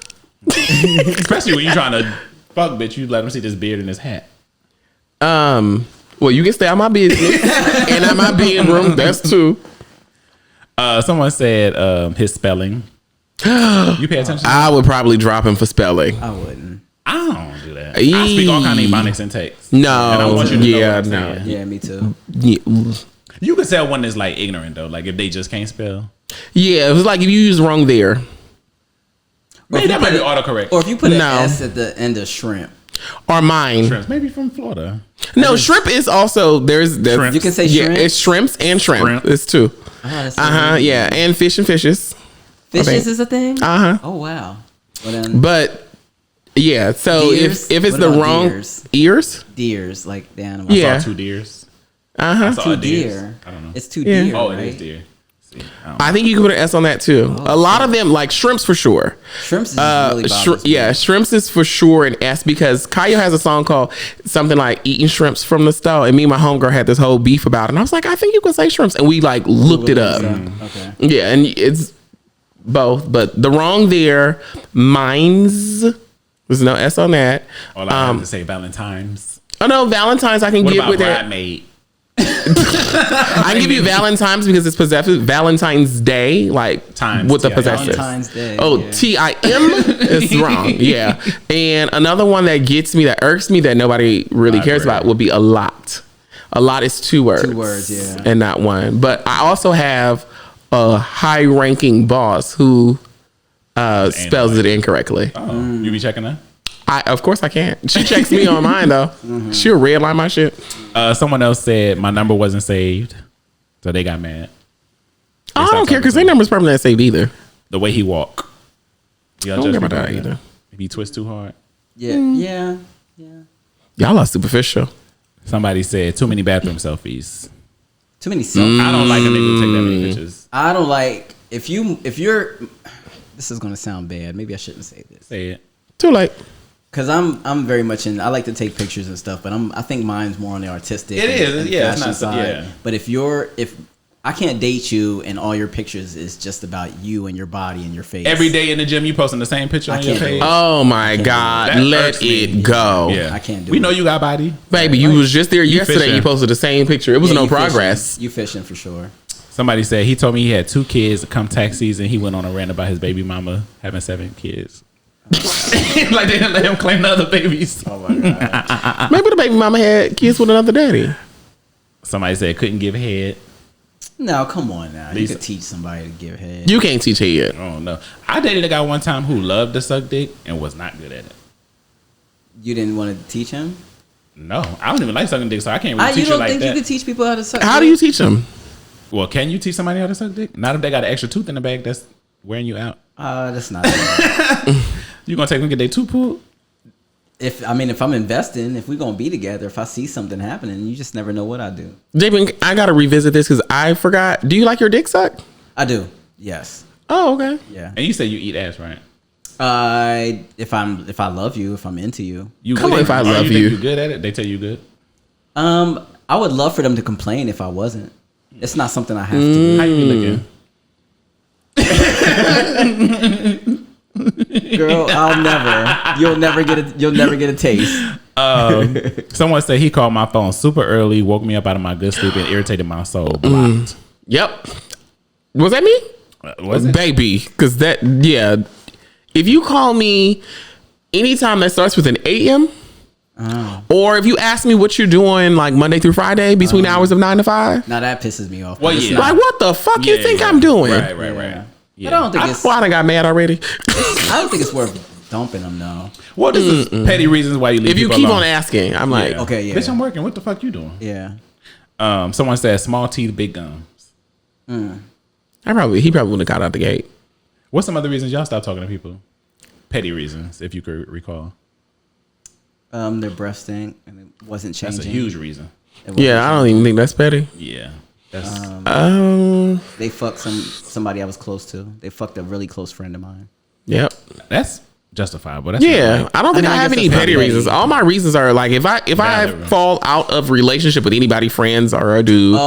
Especially when you trying to fuck, bitch. You let him see this beard and this hat. Well, you can stay out my business and out my bedroom. That's two. Someone said his spelling. You pay attention? I would probably drop him for spelling. I wouldn't. I don't do that. I speak all kind of ebonics and texts. No. And I want you to know what I'm saying. Yeah, me too. Yeah. You can tell one is like ignorant though. Like if they just can't spell. Yeah, it was like if you use wrong there. Maybe that might be autocorrect. Or if you put an S at the end of shrimp. Or mine. Shrimps. Maybe from Florida. No, shrimp is also there's you can say shrimp. Yeah, it's shrimps and shrimp. It's two. Yeah, and fish and fishes. Fishes is a thing? Oh wow. Well, then, but yeah, so deers? if it's the wrong deers, like the animal. I saw 2 deers. Two deer. I don't know. It's 2 deer. Oh, right? it is deer. See, I think you can put an S on that too. A lot of them, like shrimps for sure. Shrimps is really shrimps is for sure an S because Kyle has a song called something like "Eating Shrimps from the Stove," and me and my homegirl had this whole beef about it. And I was like, I think you can say shrimps, and we like looked it up. Okay. Yeah, and it's both, but the wrong there. Mine's there's no S on that. Or like I have to say Valentine's. Oh no, Valentine's I can get with that. Bridemaid? I can give you Valentine's because it's possessive. Valentine's Day, like Times, with the possessive. Valentine's Day. Oh, yeah. TIM is wrong. Yeah, and another one that gets me, that irks me, that nobody really cares about would be a lot. A lot is 2 words. 2 words, yeah, and not one. But I also have a high-ranking boss who spells it incorrectly. Oh, you be checking that? Of course I can't. She checks me on mine though. She'll redline my shit. Someone else said my number wasn't saved, so they got mad. I don't care because their number's probably not saved either. The way he walk. I don't care about that either. If he twists too hard. Yeah. Y'all are superficial. Somebody said too many bathroom selfies. Too many selfies. I don't like a nigga who take that many pictures. I don't like if you're. This is gonna sound bad. Maybe I shouldn't say this. Say it. Too late. Cause I'm very much in. I like to take pictures and stuff, but I think mine's more on the artistic. It is, and yeah. It's fashion not so, side. yeah. But if I can't date you and all your pictures is just about you and your body and your face. Every day in the gym, you posting the same picture on your can't do page. it. Oh my God. That Let irks me. it go. Yeah, I can't do We it. know you got body, Baby, you was just there yesterday. fishing. You posted the same picture. It was Yeah, no you progress. Fishing. You fishing for sure. Somebody said he told me he had 2 kids. Come tax season, he went on a rant about his baby mama having 7 kids. Like they didn't let him claim the other babies. Oh my God. Maybe the baby mama had kids with another daddy. Somebody said couldn't give head. No, come on now. You Lisa. could teach somebody to give head. You can't teach head. Oh no, I dated a guy one time who loved to suck dick and was not good at it. You didn't want to teach him? No, I don't even like sucking dick, so I can't really You teach you don't like think that. you could teach people how to suck? How do dick? you teach them? Well, can you teach somebody how to suck dick? Not if they got an extra tooth in the bag that's wearing you out. That's not. Bad. You gonna take them get their tooth pulled? If I'm investing, if we're gonna be together, if I see something happening, you just never know what I do. Jabin, I gotta revisit this because I forgot. Do you like your dick sucked? I do. Yes. Oh, okay. Yeah. And you said you eat ass, right? If I love you, if I'm into you, You Come good? on, if I Oh, love think you. you good at it? They tell you good. I would love for them to complain if I wasn't. It's not something I have to. How you be looking? Girl, you'll never get a taste. Someone said he called my phone super early, woke me up out of my good sleep, and irritated my soul. Blocked. Yep. Was that me? Was it? Baby, because if you call me anytime that starts with an AM, or if you ask me what you're doing like Monday through Friday between the hours of 9 to 5, Now that pisses me off. Well, but it's yeah. not- like what the fuck you think I'm doing? Right. Yeah. Yeah. But I don't think it's. I done got mad already. I don't think it's worth dumping them. No. What is this petty reasons why you leave If you people keep alone? on asking, I'm like, Yeah. Okay, yeah. Bitch, I'm working. What the fuck you doing? Yeah. Someone said small teeth, big gums. he probably would have got out the gate. What's some other reasons y'all stop talking to people? Petty reasons, if you could recall. Their breath stink and it wasn't changing. That's a huge reason. It wasn't Yeah, I don't even think that's petty. Yeah. That's They fucked somebody I was close to. They fucked a really close friend of mine. Yep. that's justifiable. That's Yeah, not I don't think I I, mean, I have guess any that's petty not reasons. petty. All my reasons are like if I Valid. fall out of relationship with anybody, friends or a dude,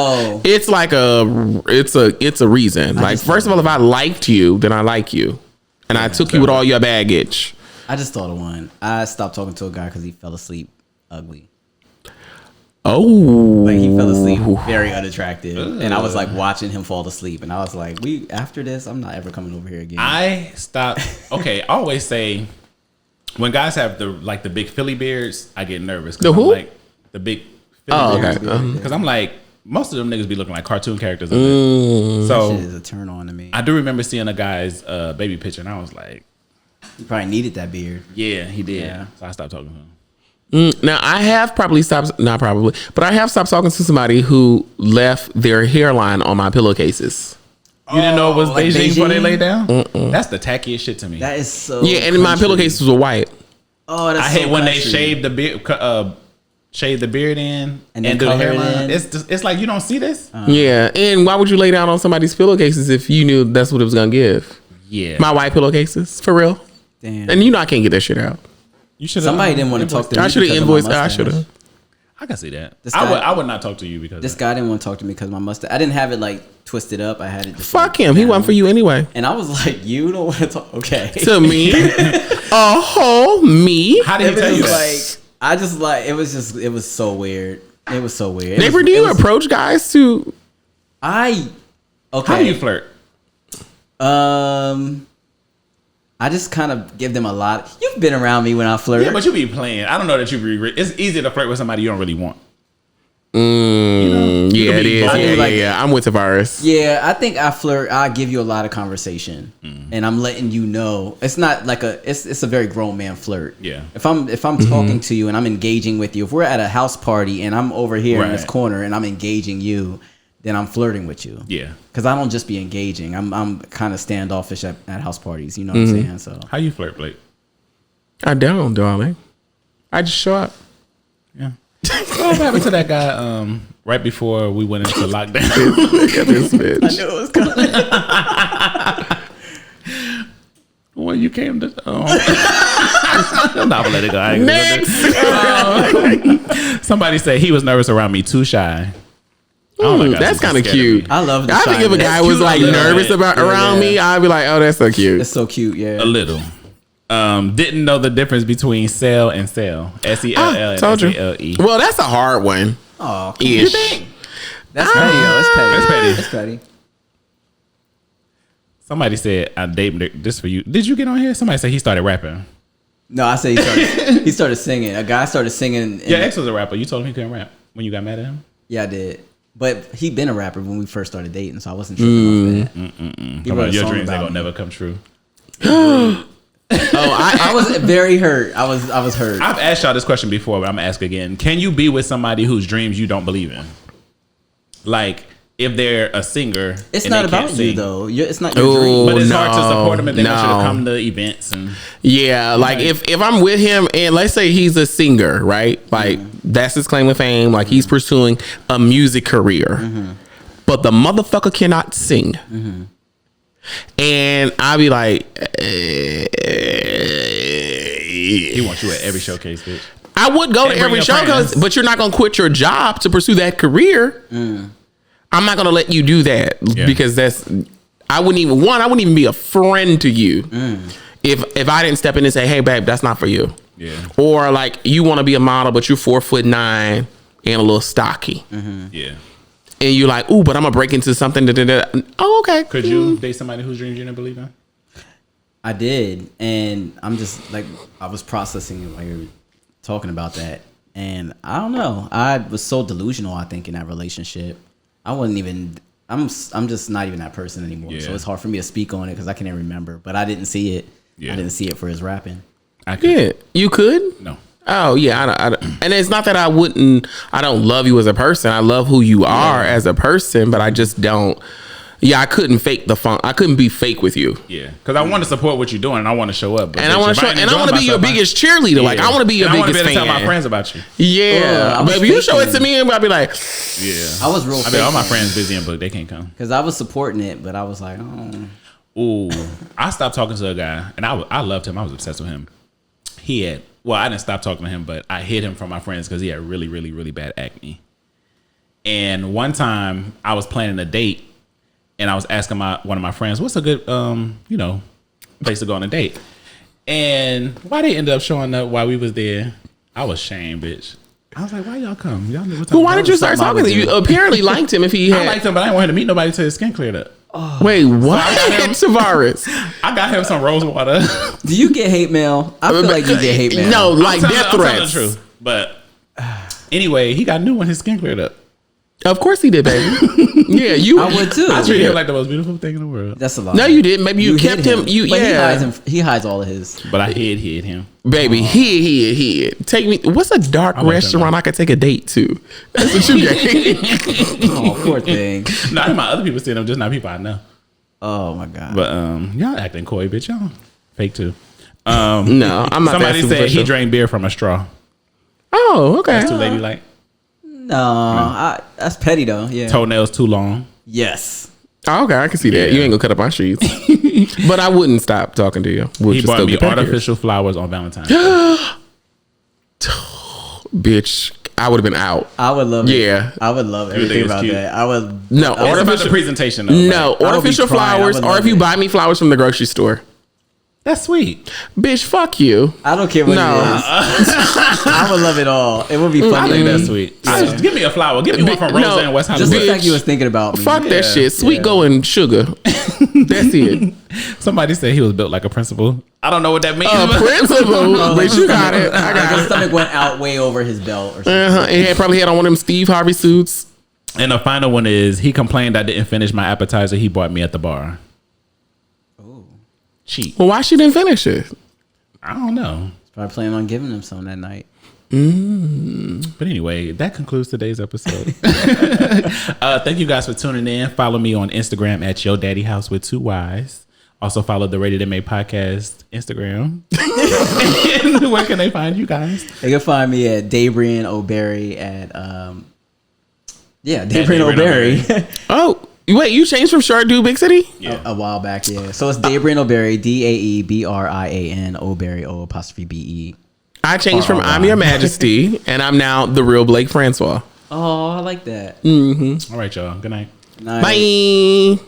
it's like it's a reason. Like first of all, if I liked you, then I like you, and I took you with all your baggage. I just thought of one. I stopped talking to a guy because he fell asleep ugly. Oh, Like he fell asleep very unattractive, and I was like watching him fall asleep, and I was like, after this, I'm not ever coming over here again. I stop. Okay, I always say when guys have the big Philly beards, I get nervous. The who? I'm like the big Philly beards. okay. Because I'm like, most of them niggas be looking like cartoon characters. That So shit is a turn on to me. I do remember seeing a guy's baby picture, and I was like, He probably needed that beard. yeah, he did. Yeah. So I stopped talking to him. Now I have probably stopped, not probably, but I have stopped talking to somebody who left their hairline on my pillowcases. You didn't know it was like Beijing before they Beijing? lay down? That's the tackiest shit to me. That is so. Yeah, and my country. pillowcases were white. Oh, that's I so hate when they country. shave the beard in And and then do the color it hairline. in. It's like you don't see this. Yeah, and why would you lay down on somebody's pillowcases if you knew that's what it was gonna give? Yeah, My white pillowcases, for real. Damn. And you know I can't get that shit out. you should. Somebody didn't want to talk to me. I should have because of my invoiced. I mustache. should have. I can see that. This I guy- would not talk to you because This guy didn't want to talk to me because my mustache. I didn't have it like twisted up. I had it. Just, Fuck like, him. He down. wasn't for you anyway. And I was like, you don't want to talk. Okay. To me, a whole me. How did It he was tell you just that? like I just like it was so weird. It was so weird. It Neighbor, was- do it you was- approach guys to? Okay. How do you flirt? I just kind of give them a lot. You've been around me when I flirt. Yeah, but you be playing. I don't know that you be. It's easy to flirt with somebody you don't really want. Yeah, it is. Yeah. I'm with Tavarus. Yeah, I think I flirt. I give you a lot of conversation, and I'm letting you know. It's not like it's a very grown man flirt. Yeah. If I'm talking to you and I'm engaging with you, if we're at a house party and I'm over here in this corner and I'm engaging you, then I'm flirting with you. Yeah. Because I don't just be engaging. I'm kind of standoffish at house parties. You know what I'm saying? So How you flirt, Blake? I don't, darling. I just show up. Yeah. What happened to that guy right before we went into lockdown? This bitch. I knew it was coming. When you came to I'm not gonna let it go. Next. Somebody said he was nervous around me, too shy. That's kind of cute. I love the I think if a guy was like nervous around me, I'd be like, oh, that's so cute. It's so cute, yeah. A little. Didn't know the difference between sell and sell. SELL and SALE. Well, that's a hard one. Oh, cool. you think? That's petty, yo. It's petty. That's petty. It's petty. Somebody said, I dated this for you. Did you get on here? Somebody said he started rapping. No, I said he started singing. A guy started singing. Yeah, X was a rapper. You told him he couldn't rap when you got mad at him? Yeah, I did. But he been a rapper when we first started dating, so I wasn't tripping off that. He wrote a Your song dreams ain't about gonna me. never come true. I was very hurt. I was hurt. I've asked y'all this question before, but I'm gonna ask again. Can you be with somebody whose dreams you don't believe in? Like, if they're a singer, It's and not they about can't you sing. though. It's not your dream. But it's hard to support them if they want you to no. come to events and Yeah, like if I'm with him and let's say he's a singer, right? Like that's his claim to fame. Like he's pursuing a music career, but the motherfucker cannot sing. And I'll be like, he wants you at every showcase, bitch. I would go to bring every your show, friends. but you're not gonna quit your job to pursue that career. I'm not gonna let you do that because I wouldn't even be a friend to you if I didn't step in and say, hey babe, that's not for you. Yeah. Or like you want to be a model, but you're 4'9" and a little stocky. Yeah. And you're like, ooh, but I'm gonna break into something. Oh, okay. Could you date somebody whose dreams you didn't believe in? I did, and I'm just like I was processing it while you were talking about that, and I don't know. I was so delusional. I think in that relationship, I wasn't even. I'm just not even that person anymore. Yeah. So it's hard for me to speak on it because I can't remember. But I didn't see it. Yeah. I didn't see it for his rapping. I could. Yeah, you could. No. Oh yeah, and it's not that I don't love you as a person. I love who you are as a person, but I just don't. Yeah, I couldn't fake the fun. I couldn't be fake with you. Yeah, because I want to support what you're doing, and I want to show up. But And I want to show, and I want to be your biggest cheerleader. Like I want to be your and biggest I want to fan. tell my friends about you. Yeah, but if you show it to me, I'll be like, Yeah, I was real. I mean, all my friends busy and booked. They can't come. because I was supporting it, but I was like, oh. Ooh, I stopped talking to a guy, and I loved him. I was obsessed with him. I didn't stop talking to him, but I hid him from my friends because he had really, really, really bad acne. And one time I was planning a date, and I was asking one of my friends, what's a good, place to go on a date? And why they ended up showing up while we was there, I was shamed, bitch. I was like, why y'all come? Y'all knew what time. well, why did you start talking to him? You apparently liked him if he had. I liked him, but I didn't want him to meet nobody till his skin cleared up. Wait, what? Tavarus. I got him some rose water. Do you get hate mail? I feel like you get hate mail. No, like death I'm telling the threats. truth. But anyway, he got new when his skin cleared up. Of course he did, baby. Yeah, you. I would too. I treated him like the most beautiful thing in the world. That's a lot. No, you didn't. Maybe you kept hid him. But he hides all of his. But I hid him. Baby, he take me. What's a dark restaurant I could take a date to? That's what you get. Oh, poor thing. Not my other people seeing him, just not people I know. Oh my god. But y'all acting coy, bitch. Y'all fake too. No, I'm not. Somebody that said he superficial. drank beer from a straw. Oh, okay. That's too ladylike. No, that's petty though. Yeah. Toenails too long. Yes. Oh, okay, I can see that. Yeah. You ain't gonna cut up my sheets, but I wouldn't stop talking to you. We'll He just bought still me get back here. artificial flowers on Valentine's Day. Bitch, I would have been out. I would love it. Yeah. I would love think everything it's about cute? that. I would. No, It's about the artificial. presentation though. No, Like, artificial crying. I flowers, would or love if you it. buy me flowers from the grocery store. that's sweet. Bitch, fuck you. I don't care what No. it is. I would love it all. It would be I funny. think that's sweet. Give me a flower. Give me one from No, Roseanne West Just Hollywood. the fact you was thinking about me. Fuck that Yeah. shit. Sweet going sugar. That's it. Somebody said he was built like a principal. I don't know what that means. Principal, but you got it. I Like got his it. stomach went out way over his belt or something. And he probably had on one of them Steve Harvey suits. And the final one is he complained I didn't finish my appetizer he bought me at the bar. Oh, Cheap. Well, why she didn't finish it? I don't know. probably planning on giving him some that night. But anyway, that concludes today's episode. Thank you guys for tuning in. Follow me on Instagram at Yo Daddy House with 2 Y's. Also follow the Rated MA Podcast Instagram. And where can they find you guys? They can find me at Dabrian O'Berry at Dabrian Dabrian O'Berry. Oh, wait, you changed from Short Dude Big City? Yeah. A while back, yeah. So it's Dabrian O'Berry, DAEBRIAN O'Berry O''BE. I changed from I'm Your Majesty, and I'm now the real Blake Francois. Oh, I like that. All right, y'all. Good night. Nice. Bye.